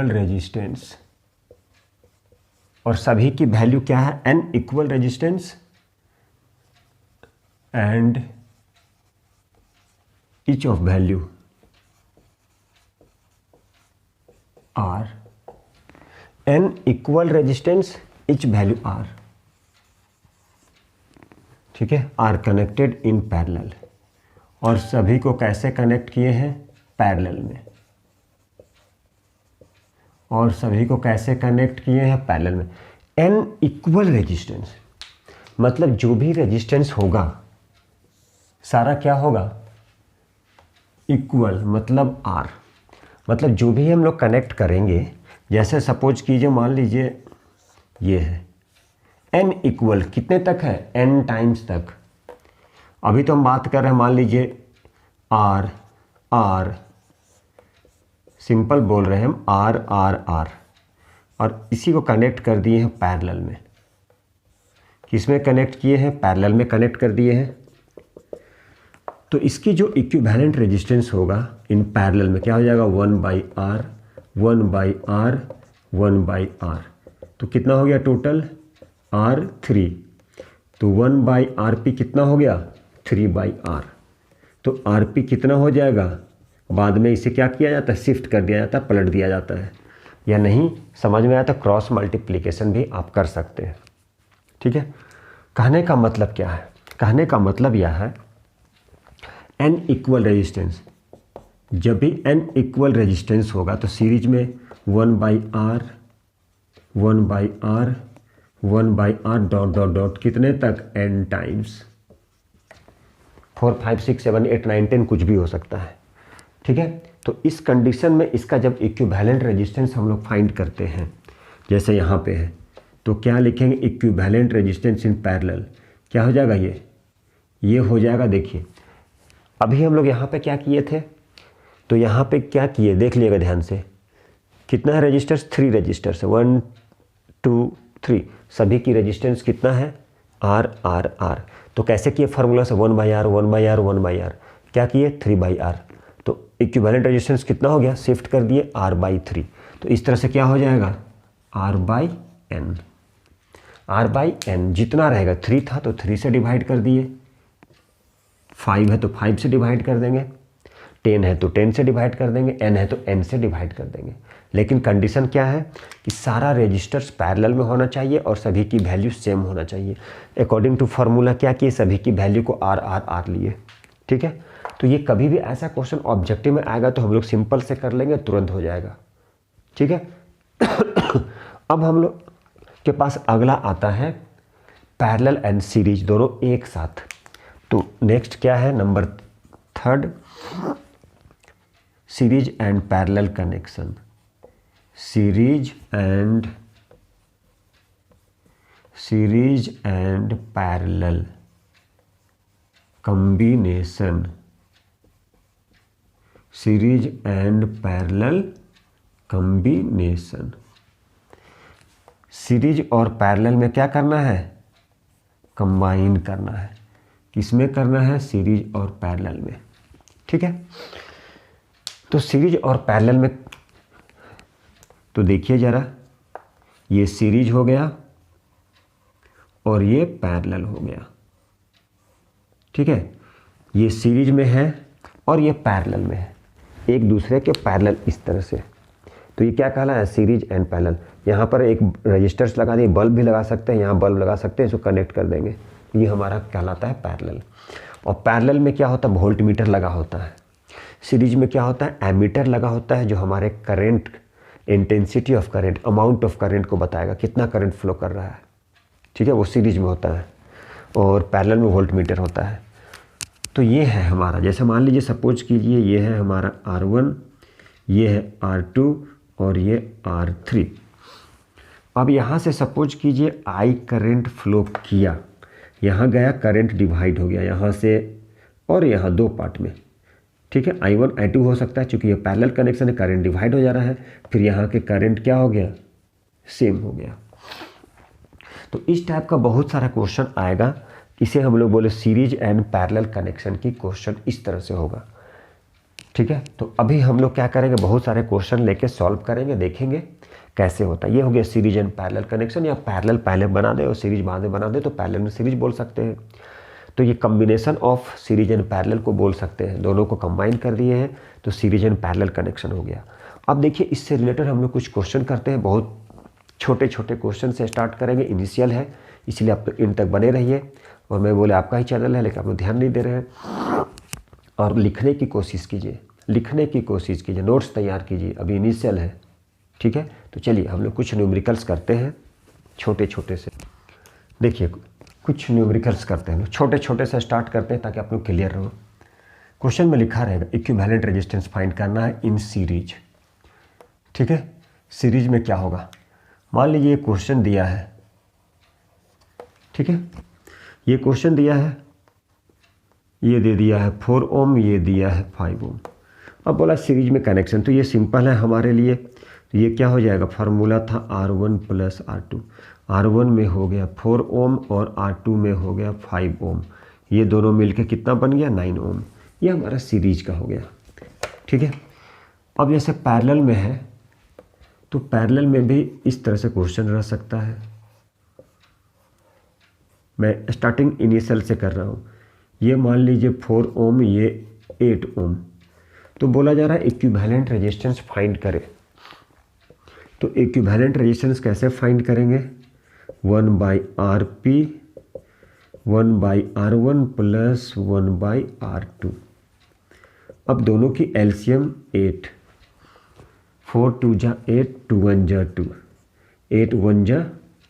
resistance, और सभी की वैल्यू क्या है, N equal resistance and each of value R, n equal resistance each value R, ठीक है, आर कनेक्टेड इन पैरेलल, और सभी को कैसे कनेक्ट किए हैं, पैरेलल में, और सभी को कैसे कनेक्ट किए हैं, पैरेलल में। एन इक्वल रेजिस्टेंस मतलब जो भी रेजिस्टेंस होगा सारा क्या होगा, इक्वल, मतलब आर, मतलब जो भी हम लोग कनेक्ट करेंगे, जैसे सपोज कीजिए मान लीजिए ये है, एन इक्वल कितने तक है, एन टाइम्स तक। अभी तो हम बात कर रहे हैं मान लीजिए आर आर, सिंपल बोल रहे हैं हम, आर आर आर, और इसी को कनेक्ट कर दिए हैं पैरेलल में। किसमें कनेक्ट किए हैं, पैरेलल में कनेक्ट कर दिए हैं। तो इसकी जो इक्विवेलेंट रेजिस्टेंस होगा इन पैरेलल में क्या हो जाएगा, 1/R 1/R 1/R, तो कितना हो गया टोटल, R3, तो 1/RP कितना हो गया, 3/R, तो RP कितना हो जाएगा, बाद में इसे क्या किया जाता है, शिफ्ट कर दिया जाता है, पलट दिया जाता है, या नहीं समझ में आया तो क्रॉस मल्टीप्लिकेशन भी आप कर सकते हैं, ठीक है। कहने का मतलब क्या है, कहने का मतलब यह है एन इक्वल रेजिस्टेंस, जब भी एन इक्वल रेजिस्टेंस होगा तो सीरीज में 1/R 1/R 1/R dot dot dot कितने तक, n टाइम्स, 4 5 6 7 8 9 10 कुछ भी हो सकता है, ठीक है। तो इस कंडीशन में इसका जब इक्विवेलेंट रेजिस्टेंस हम लोग फाइंड करते हैं, जैसे यहाँ पे है, तो क्या लिखेंगे, इक्विवेलेंट रेजिस्टेंस इन पैरेलल, क्या हो जाएगा ये हो जाएगा। देखिए अभी हम लोग यहाँ पे क्या किए थे, तो यहाँ पे क्या किए देख लिएगा ध्यान से, कितना है रेजिस्टर्स, 3 रेजिस्टर्स है, 1 2 3, सभी की रेजिस्टेंस कितना है, आर आर आर। तो कैसे किए फार्मूला से, 1/R 1/R 1/R, क्या किए 3/R, तो इक्विवेलेंट रेजिस्टेंस कितना हो गया, शिफ्ट कर दिए R/3, तो इस तरह से क्या हो जाएगा, R/N, R/N जितना रहेगा, 3 था तो 3 से डिवाइड कर दिए, 5 है तो 5 से डिवाइड कर देंगे, 10 है तो 10 से डिवाइड कर देंगे, n है तो n से डिवाइड कर देंगे। लेकिन कंडीशन क्या है कि सारा रेजिस्टर्स पैरेलल में होना चाहिए और सभी की वैल्यू सेम होना चाहिए। अकॉर्डिंग टू फार्मूला क्या किए, सभी की वैल्यू को आर आर आर लिए, ठीक है। तो ये कभी भी ऐसा क्वेश्चन ऑब्जेक्टिव में आएगा तो हम लोग सिंपल से कर लेंगे, तुरंत हो जाएगा, ठीक है। अब हम लोग के पास अगला आता है पैरेलल एंड सीरीज दोनों एक साथ। तो नेक्स्ट क्या है, number 3, series and parallel connection, series and parallel combination, series and parallel combination. Series और पैरेलल में क्या करना है, कंबाइन करना है। किसमें करना है, सीरीज और पैरेलल में, ठीक है। तो सीरीज और पैरेलल में, तो देखिए ज़रा, ये सीरीज हो गया और ये पैरेलल हो गया, ठीक है। ये सीरीज में है और ये पैरेलल में है, एक दूसरे के पैरेलल इस तरह से, तो ये क्या कहला है, सीरीज एंड पैरेलल। यहाँ पर एक रजिस्टर्स लगा दिए, बल्ब भी लगा सकते हैं, यहाँ बल्ब लगा सकते हैं, इसको कनेक्ट कर देंगे, ये हमारा कहलाता है पैरेलल। और पैरेलल में क्या होता है, वोल्ट मीटर लगा होता है। सीरीज में क्या होता है, एमीटर लगा होता है, जो हमारे current, intensity of current, amount of current को बताएगा, कितना करंट फ्लो कर रहा है, ठीक है, वो सीरीज में होता है। और पैरेलल में वोल्ट मीटर होता है। तो ये है हमारा, जैसे मान लीजिए सपोज कीजिए ये है हमारा R1, ये है R2 और ये R3। अब यहाँ से सपोज कीजिए I करंट फ्लो किया, यहाँ गया, करंट डिवाइड हो गया यहाँ से और यहाँ 2 पार्ट में, ठीक है। I1 I2 हो सकता है, चूँकि ये पैरेलल कनेक्शन है, करंट डिवाइड हो जा रहा है, फिर यहाँ के करंट क्या हो गया, सेम हो गया। तो इस टाइप का बहुत सारा क्वेश्चन आएगा इसे हम लोग बोले सीरीज एंड पैरेलल कनेक्शन की क्वेश्चन इस तरह से होगा। ठीक है, तो अभी हम लोग क्या करेंगे, बहुत सारे क्वेश्चन लेके सॉल्व करेंगे, देखेंगे कैसे होता है। ये हो गया सीरीज एंड पैरेलल कनेक्शन, या पैरेलल पहले बना दे और सीरीज बाद में बना दे तो पैरेलल में सीरीज बोल सकते हैं। तो ये combination of series and parallel को बोल सकते हैं, दोनों को कंबाइन कर दिए हैं तो सीरीज एंड पैरेलल कनेक्शन हो गया। अब देखिए इससे रिलेटेड हम लोग कुछ क्वेश्चन करते हैं, बहुत छोटे छोटे क्वेश्चन से स्टार्ट करेंगे, इनिशियल है इसलिए आप इन तक बने रहिए। और मैं बोले आपका ही चैनल है लेकिन आप लोग ध्यान नहीं दे रहे हैं। और लिखने की कोशिश कीजिए, लिखने की कोशिश कीजिए, नोट्स तैयार कीजिए, अभी इनिशियल है। ठीक है, तो चलिए हम लोग कुछ न्यूमेरिकल्स करते हैं छोटे छोटे से। देखिए कुछ न्यूमेरिकल्स करते हैं, छोटे छोटे से स्टार्ट करते हैं ताकि आप लोग क्लियर रहो। क्वेश्चन में लिखा रहेगा इक्विवेलेंट रेजिस्टेंस फाइंड करना है इन सीरीज। ठीक है, सीरीज में क्या होगा, मान लीजिए ये क्वेश्चन दिया है। ठीक है, ये क्वेश्चन दिया है, ये दे दिया है 4 ओम, ये दिया है 5 ओम। अब बोला सीरीज में कनेक्शन, तो ये सिंपल है हमारे लिए। तो ये क्या हो जाएगा, फार्मूला था R1 प्लस R2। R1 में हो गया 4 ओम और R2 में हो गया 5 ओम। ये दोनों मिलके कितना बन गया, 9 ओम। ये हमारा सीरीज का हो गया। ठीक है, अब जैसे पैरेलल में है तो पैरेलल में भी इस तरह से क्वेश्चन रह सकता है। मैं स्टार्टिंग इनिशियल से कर रहा हूँ। ये मान लीजिए 4 ओम, ये 8 ओम। तो बोला जा रहा है इक्विवेलेंट रेजिस्टेंस फाइंड करें। तो इक्विवेलेंट रेजिस्टेंस कैसे फाइंड करेंगे, 1/RP 1/R1 प्लस 1/R2। अब दोनों की एलसीएम 8, 4 2 जा 8, 2 1 जा 2, 8 1 जा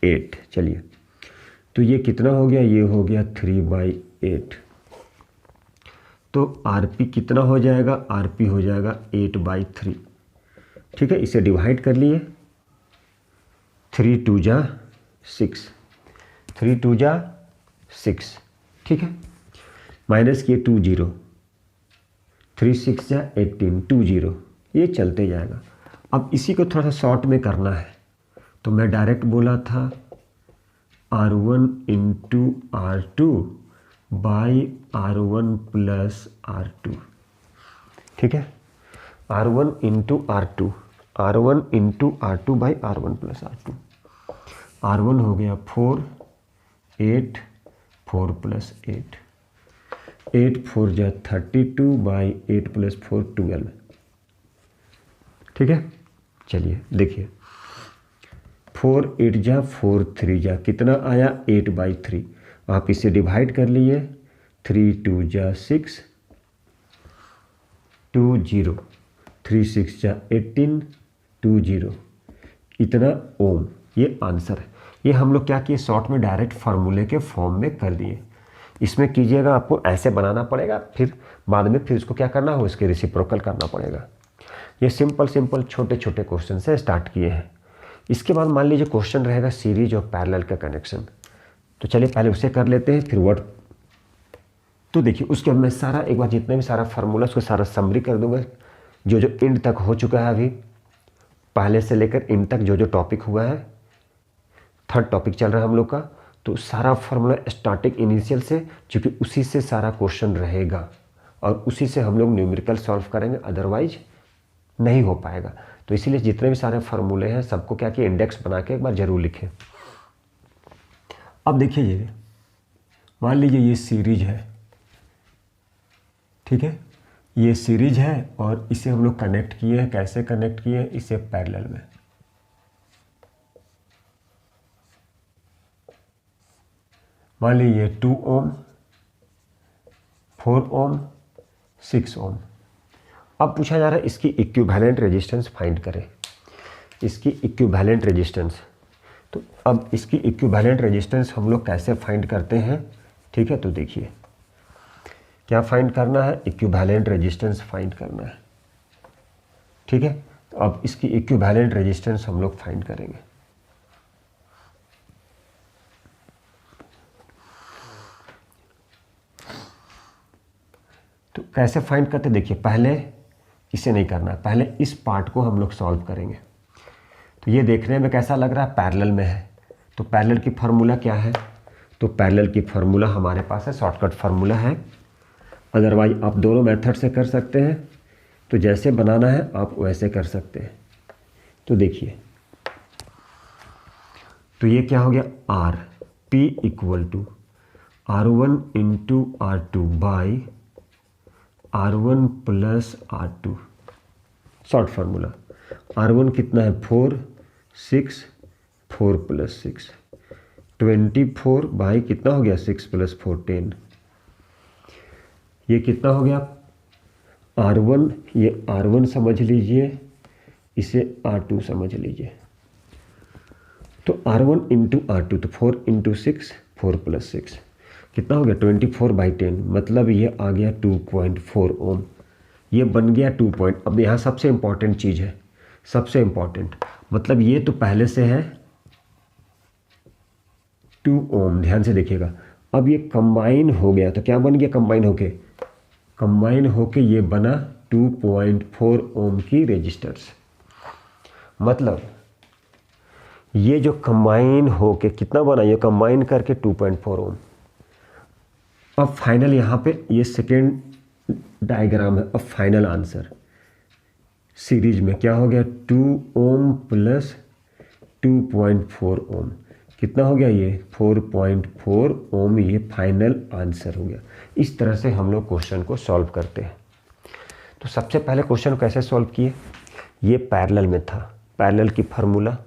8। चलिए तो ये कितना हो गया, ये हो गया 3/8। तो आरपी कितना हो जाएगा, आरपी हो जाएगा 8/3। ठीक है, इसे डिवाइड कर लिए, 3 2 जा 6, 3 2 जा 6। ठीक है, माइनस किए 2 0, 3 6 जा 18, 2 0, ये चलते जाएगा। अब इसी को थोड़ा सा शॉर्ट में करना है तो मैं डायरेक्ट बोला था R1 into R2 by R1 plus R2। ठीक है, R1 into R2, R1 into R2 by R1 plus R2। R1 हो गया 4, 8, 4 प्लस 8, 8 4 जा 32 बाई 8 प्लस 4 12। ठीक है, चलिए देखिए 4 8 जा 4 3 जा कितना आया, 8/3। आप इसे डिवाइड कर लिए, 3 2 जा 6, 2 0, 3 6 जा 18, 2 0, इतना ओम। ये आंसर है। ये हम लोग क्या किए, शॉर्ट में डायरेक्ट फार्मूले के फॉर्म में कर दिए। इसमें कीजिएगा आपको ऐसे बनाना पड़ेगा, फिर बाद में फिर इसको क्या करना हो, इसके रेसिप्रोकल करना पड़ेगा। ये सिंपल छोटे छोटे क्वेश्चन से स्टार्ट किए हैं। इसके बाद मान लीजिए क्वेश्चन रहेगा सीरीज और पैरेलल का कनेक्शन। तो चलिए पहले उसे कर लेते हैं, फिर वर्ड। तो देखिए उसके बाद मैं सारा एक बार जितने भी सारा फार्मूला उसको सारा समरी कर दूंगा, जो जो एंड तक हो चुका है, अभी पहले से लेकर एंड तक जो जो टॉपिक हुआ है, 3rd टॉपिक चल रहा है हम लोग का। तो सारा फार्मूला स्टार्टिंग इनिशियल से, क्योंकि उसी से सारा क्वेश्चन रहेगा और उसी से हम लोग न्यूमेरिकल सॉल्व करेंगे, अदरवाइज नहीं हो पाएगा। तो इसीलिए जितने भी सारे फार्मूले हैं सबको क्या किया, इंडेक्स बना के एक बार जरूर लिखें। अब देखिए ये मान लीजिए ये सीरीज है। ठीक है, ये सीरीज है और इसे हम लोग कनेक्ट किए हैं। कैसे कनेक्ट किए हैं, इसे पैरेलल में। मान लीजिए 2 ओम, 4 ओम, 6 ओम। अब पूछा जा रहा है इसकी इक्विवेलेंट रेजिस्टेंस फाइंड करें, इसकी इक्विवेलेंट रेजिस्टेंस। तो अब इसकी इक्विवेलेंट रेजिस्टेंस हम लोग कैसे फाइंड करते हैं। ठीक है, तो देखिए क्या फाइंड करना है, इक्विवेलेंट रेजिस्टेंस फाइंड करना है। ठीक है, तो अब इसकी इक्विवेलेंट रेजिस्टेंस हम लोग फाइंड करेंगे। तो कैसे फाइंड करते, देखिए पहले इसे नहीं करना है, पहले इस पार्ट को हम लोग सॉल्व करेंगे। तो ये देखने में कैसा लग रहा है, पैरेलल में है। तो पैरेलल की फार्मूला क्या है, तो पैरेलल की फार्मूला हमारे पास है, शॉर्टकट फार्मूला है। अदरवाइज आप दोनों मेथड से कर सकते हैं, तो जैसे बनाना है आप वैसे कर सकते हैं। तो देखिए, तो ये क्या हो गया, R P equal to R1 into R2 by R1 plus R2, short formula. R1 कितना है 4, 6, 4 प्लस 6 24 बाई कितना हो गया 6 प्लस 4 10। ये कितना हो गया R1, ये R1 समझ लीजिए, इसे R2 समझ लीजिए। तो R1 इंटू R2, तो 4 इंटू 6, 4 प्लस 6 कितना हो गया 24 बाई 10, मतलब ये आ गया 2.4 ओम। ये बन गया 2 पॉइंट। अब यहाँ सबसे इम्पॉर्टेंट चीज़ है, सबसे इम्पॉर्टेंट, मतलब ये तो पहले से है 2 ओम, ध्यान से देखिएगा। अब ये कंबाइन हो गया, तो क्या बन गया कंबाइन होके ये बना 2.4 ओम की रेजिस्टर्स। मतलब ये जो कंबाइन होके कितना बना, ये कंबाइन करके 2.4 ओम। अब फाइनल यहाँ पे ये सेकेंड डायग्राम है। अब फाइनल आंसर सीरीज में क्या हो गया 2 ओम प्लस 2.4 ओम, कितना हो गया ये 4.4 ओम। ये फाइनल आंसर हो गया। इस तरह से हम लोग क्वेश्चन को सॉल्व करते हैं। तो सबसे पहले क्वेश्चन कैसे सॉल्व किए, ये पैरेलल में था, पैरेलल की फार्मूला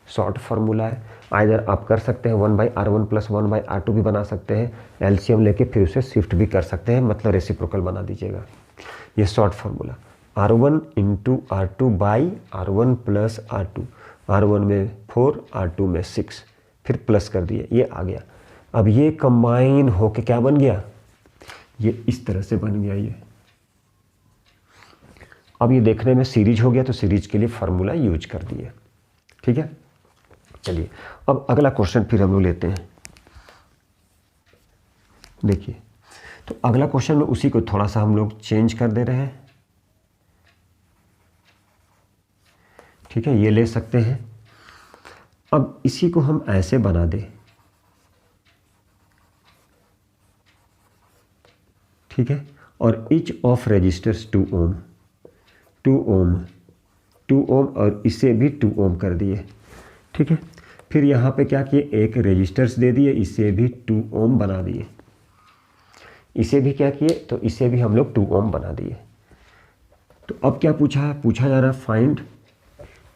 शॉर्ट फार्मूला है। आइदर आप कर सकते हैं 1/R1 प्लस 1/R2 भी बना सकते हैं, एलसीएम लेके फिर उसे शिफ्ट भी कर सकते हैं, मतलब रेसिप्रोकल बना दीजिएगा। ये short formula R1 into R2 by R1 plus R2, R1 में 4, R2 में 6, फिर प्लस कर दिए, ये आ गया। अब ये कंबाइन होके क्या बन गया, ये इस तरह से बन गया ये। अब ये देखने में सीरीज हो गया, तो सीरीज के लिए फार्मूला यूज कर दिए। ठीक है, चलिए अब अगला क्वेश्चन फिर हम लोग लेते हैं। देखिए, तो अगला क्वेश्चन में उसी को थोड़ा सा हम लोग चेंज कर दे रहे हैं। ठीक है, ये ले सकते हैं। अब इसी को हम ऐसे बना दें। ठीक है, और ईच ऑफ रेजिस्टर्स 2 ओम, 2 ओम, 2 ओम, और इसे भी 2 ओम कर दिए। ठीक है, फिर यहाँ पे क्या किए, एक रेजिस्टर्स दे दिए, इसे भी 2 ओम बना दिए। इसे भी क्या किए, तो इसे भी हम लोग 2 ओम बना दिए। तो अब क्या पूछा है, पूछा जा रहा है फाइंड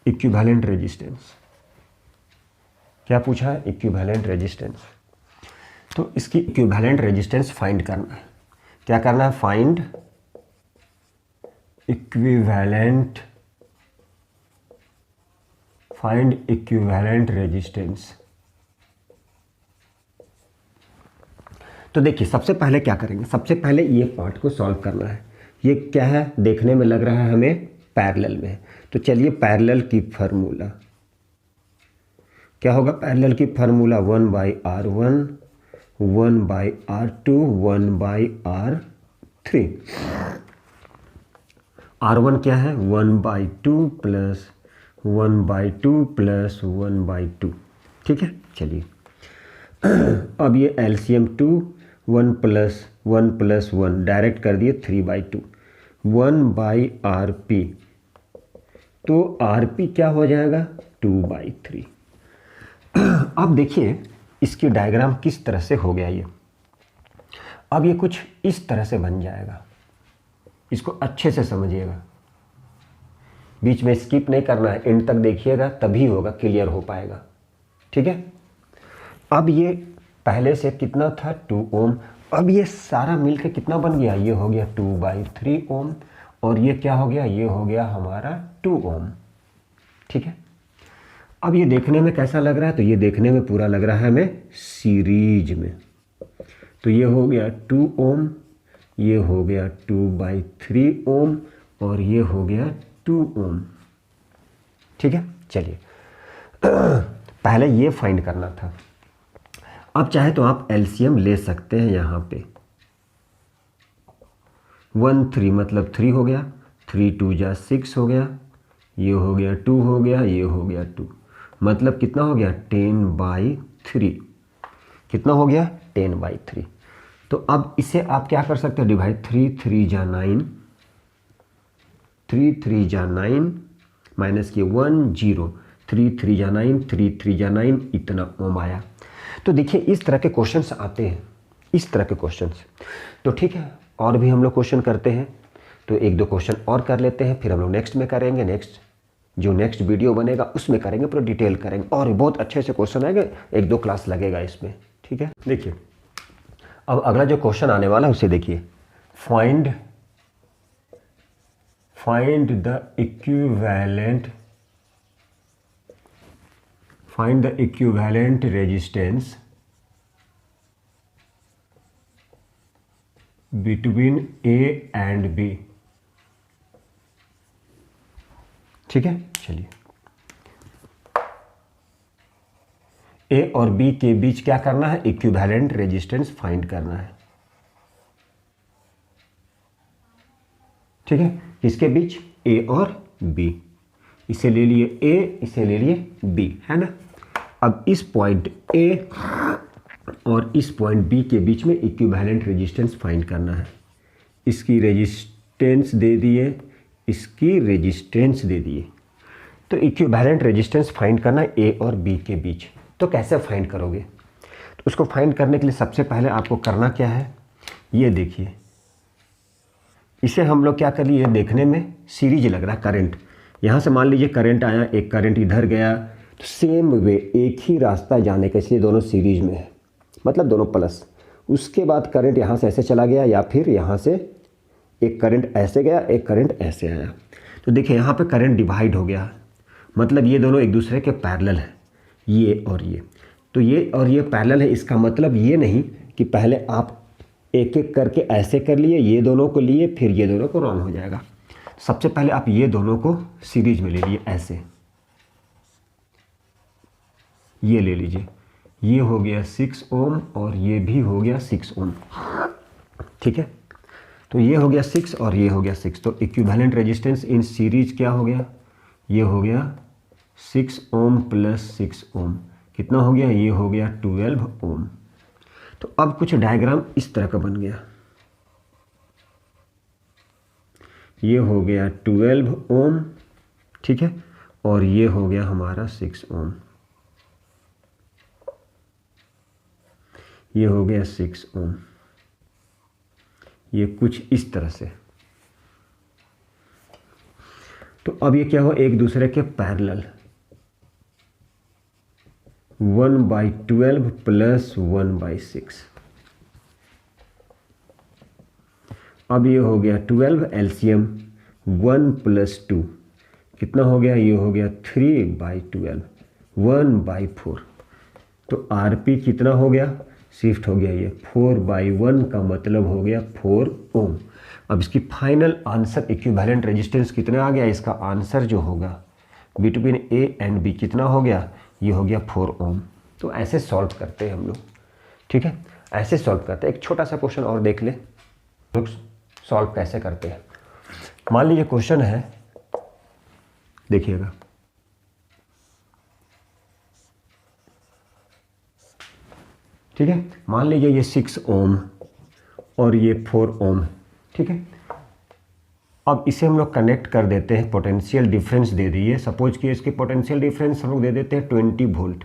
इक्विवेलेंट रेजिस्टेंस। क्या पूछा है, इक्विवेलेंट रेजिस्टेंस। तो इसकी इक्विवेलेंट रेजिस्टेंस फाइंड करना है। क्या करना है, find equivalent, find equivalent resistance. तो देखिए, सबसे पहले क्या करेंगे, सबसे पहले ये पार्ट को सॉल्व करना है। ये क्या है, देखने में लग रहा है हमें पैरेलल में, तो चलिए पैरेलल की फार्मूला क्या होगा, पैरेलल की formula 1/R1, 1/R2, 1/R3। R1 क्या है 1/2 प्लस 1/2 प्लस 1/2। ठीक है, चलिए अब ये एलसीएम 2, 1 प्लस 1 डायरेक्ट कर दिए 3/2, 1/RP, तो RP क्या हो जाएगा 2/3। अब देखिए इसकी डायग्राम किस तरह से हो गया ये। अब ये कुछ इस तरह से बन जाएगा, इसको अच्छे से समझिएगा, बीच में स्किप नहीं करना है, एंड तक देखिएगा तभी होगा, क्लियर हो पाएगा। ठीक है, अब ये पहले से कितना था 2 ओम, अब ये सारा मिलकर कितना बन गया, ये हो गया 2/3 ओम, और ये क्या हो गया, ये हो गया हमारा 2 ओम। ठीक है, अब ये देखने में कैसा लग रहा है, तो ये देखने में पूरा लग रहा है हमें सीरीज में। तो ये हो गया 2 ओम, ये हो गया 2/3 ओम, और ये हो गया 2 ओम। ठीक है, चलिए पहले ये फाइंड करना था। अब चाहे तो आप एलसीएम ले सकते हैं, यहाँ पे 1 3 मतलब 3 हो गया, 3 2 जा 6 हो गया, ये हो गया 2 हो गया, ये हो गया 2, मतलब कितना हो गया 10/3। कितना हो गया 10/3। तो अब इसे आप क्या कर सकते हो डिवाइड, 3 3 जा 9, 3 3 जा 9 माइनस के 1 0, 3 3 जा 9, 3 3 जा 9, इतना ओम आया। तो देखिए इस तरह के क्वेश्चंस आते हैं, इस तरह के क्वेश्चंस। तो ठीक है, और भी हम लोग क्वेश्चन करते हैं, तो एक दो क्वेश्चन और कर लेते हैं, फिर हम लोग नेक्स्ट में करेंगे, नेक्स्ट वीडियो बनेगा उसमें करेंगे, पूरा डिटेल करेंगे, और बहुत अच्छे से क्वेश्चन आएंगे, एक दो क्लास लगेगा इसमें। ठीक है, देखिए अब अगला जो क्वेश्चन आने वाला है उसे देखिए, find the equivalent resistance between A and B। ठीक है, चलिए A और B के बीच क्या करना है, इक्विवेलेंट रेजिस्टेंस फाइंड करना है। ठीक है, किसके बीच, A और B। इसे ले लिए A, इसे ले लिए B, है ना। अब इस पॉइंट A और इस पॉइंट B के बीच में इक्विवेलेंट रेजिस्टेंस फाइंड करना है। इसकी रेजिस्टेंस दे दिए, इसकी रेजिस्टेंस दे दिए, तो इक्विवेलेंट रेजिस्टेंस फाइंड करना है A और B के बीच। तो कैसे फाइंड करोगे, तो उसको फाइंड करने के लिए सबसे पहले आपको करना क्या है, ये देखिए, इसे हम लोग क्या कर लिए, देखने में सीरीज लग रहा है, करंट यहाँ से मान लीजिए करंट आया, एक करंट इधर गया, तो सेम वे एक ही रास्ता जाने का, इसलिए दोनों सीरीज में है, मतलब दोनों प्लस। उसके बाद करंट यहाँ से ऐसे चला गया, या फिर यहाँ से एक करंट ऐसे गया, एक करंट ऐसे आया। तो देखिए यहाँ पे करंट डिवाइड हो गया, मतलब ये दोनों एक दूसरे के पैरेलल है, ये और ये। तो ये और ये पैरेलल है, इसका मतलब ये नहीं कि पहले आप एक एक करके ऐसे कर लिए, ये दोनों को लिए, फिर ये दोनों को रॉन्ग हो जाएगा। सबसे पहले आप ये दोनों को सीरीज में ले लिए, ऐसे ये ले लीजिए, ये हो गया 6 ओम और ये भी हो गया 6 ओम। ठीक है, तो ये हो गया 6 और ये हो गया 6, तो इक्विवेलेंट रेजिस्टेंस इन सीरीज क्या हो गया, ये हो गया 6 ओम प्लस 6 ओम, कितना हो गया, ये हो गया 12 ओम। तो अब कुछ डायग्राम इस तरह का बन गया, ये हो गया 12 ओम, ठीक है, और ये हो गया हमारा 6 ओम, ये हो गया 6 ओम, ये कुछ इस तरह से। तो अब ये क्या हो, एक दूसरे के पैरेलल, 1/12 प्लस 1/6। अब ये हो गया 12 एलसीएम, 1 प्लस 2 कितना हो गया, ये हो गया 3/12, 1/4। तो आरपी कितना हो गया, शिफ्ट हो गया, ये 4/1 का मतलब हो गया 4 ओम। अब इसकी फाइनल आंसर इक्विवेलेंट रेजिस्टेंस कितना आ गया, इसका आंसर जो होगा बिटवीन A एंड B कितना हो गया, ये हो गया 4 ओम। तो ऐसे सॉल्व करते हैं हम लोग। ठीक है, ऐसे सॉल्व करते हैं। एक छोटा सा क्वेश्चन और देख ले, लोग सॉल्व कैसे करते हैं। मान लीजिए क्वेश्चन है, देखिएगा, ठीक है, मान लीजिए ये 6 ओम और ये 4 ओम। ठीक है, अब इसे हम लोग कनेक्ट कर देते हैं, पोटेंशियल डिफरेंस दे दिए, सपोज कि इसकी पोटेंशियल डिफरेंस हम लोग दे देते हैं 20 वोल्ट।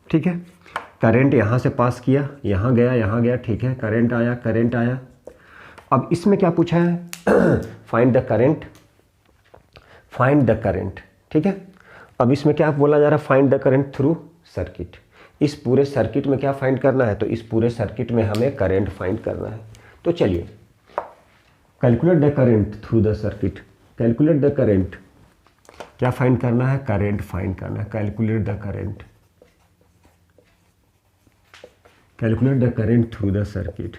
ठीक है, करंट यहाँ से पास किया, यहाँ गया, यहाँ गया, ठीक है, करंट आया, करंट आया। अब इसमें क्या पूछा है, find the current, find the current. ठीक है, अब इसमें क्या बोला जा रहा है, find the current through circuit. इस पूरे सर्किट में क्या फाइंड करना है, तो इस पूरे सर्किट में हमें करंट फाइंड करना है। तो चलिए, calculate the current through the circuit, calculate the current, क्या फाइंड करना है, करंट फाइंड करना है, calculate the current, calculate the current through the circuit,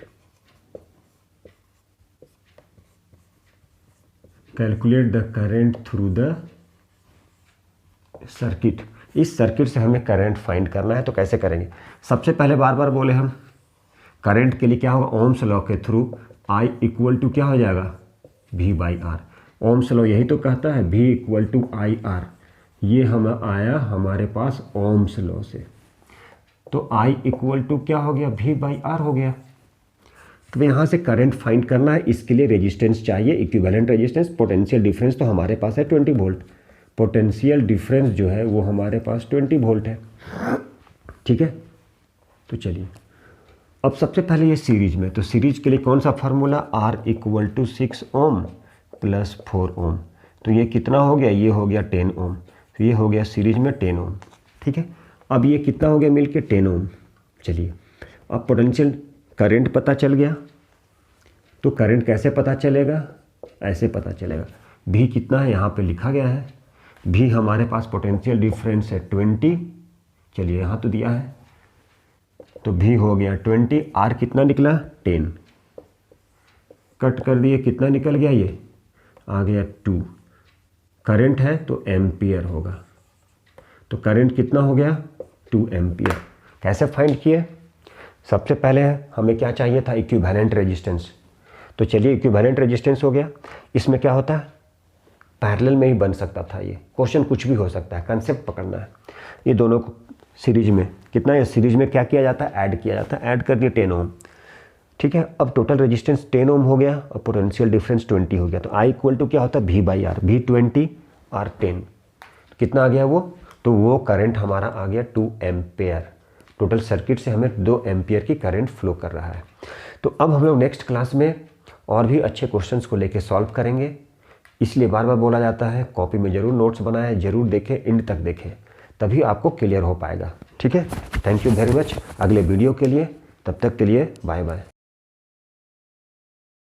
calculate the current through the circuit. इस सर्किट से हमें करंट फाइंड करना है। तो कैसे करेंगे, सबसे पहले बार बार बोले हम, करंट के लिए क्या होगा, ओम्स लॉ के थ्रू I इक्वल टू क्या हो जाएगा, V/R। ओम्स लॉ यही तो कहता है V इक्वल टू IR। ये हम आया हमारे पास ओम्स लॉ से। तो I इक्वल टू क्या हो गया, V बाई आर हो गया। तो यहाँ से करंट फाइंड करना है, इसके लिए रेजिस्टेंस चाहिए, इक्विवेलेंट रेजिस्टेंस। पोटेंशियल डिफरेंस तो हमारे पास है 20 वोल्ट, पोटेंशियल डिफरेंस जो है वो हमारे पास 20 वोल्ट है, ठीक है। तो चलिए अब सबसे पहले ये सीरीज में, तो सीरीज के लिए कौन सा formula, R equal to 6 ohm plus 4 ohm. तो ये कितना हो गया, ये हो गया 10 ओम। तो ये हो गया सीरीज में 10 ओम, ठीक है। अब ये कितना हो गया मिलके 10 ओम। चलिए अब पोटेंशियल करंट पता चल गया। तो करंट कैसे पता चलेगा, ऐसे पता चलेगा। भी कितना है यहाँ पे लिखा गया है, भी हमारे पास पोटेंशियल डिफरेंस है 20। चलिए यहाँ तो दिया है, तो भी हो गया 20। आर कितना निकला 10, कट कर दिए, कितना निकल गया, ये आ गया 2। करंट है तो एम्पियर होगा, तो करंट कितना हो गया 2 एम्पियर। कैसे फाइंड किए, सबसे पहले हमें क्या चाहिए था, इक्विवेलेंट रेजिस्टेंस। तो चलिए इक्विवेलेंट रेजिस्टेंस हो गया। इसमें क्या होता है, पैरेलल में ही बन सकता था, ये क्वेश्चन कुछ भी हो सकता है, कंसेप्ट पकड़ना है। ये दोनों को सीरीज में कितना है, सीरीज में क्या किया जाता है, ऐड किया जाता है। ऐड कर दिए 10 ओम, ठीक है। अब टोटल रेजिस्टेंस 10 ओम हो गया और पोटेंशियल डिफरेंस 20 हो गया। तो आई इक्वल टू क्या होता है, V by R, V 20 R 10। कितना आ गया वो, तो वो करंट हमारा आ गया 2 एम्पेयर। टोटल सर्किट से हमें 2 एम्पियर की करंट फ्लो कर रहा है। तो अब हम लोग नेक्स्ट क्लास में और भी अच्छे क्वेश्चंस को लेके सॉल्व करेंगे। इसलिए बार बार बोला जाता है कॉपी में ज़रूर नोट्स बनाएं, ज़रूर देखें, एंड तक देखें, तभी आपको क्लियर हो पाएगा, ठीक है। Thank you very much. अगले वीडियो के लिए, तब तक के लिए बाय बाय।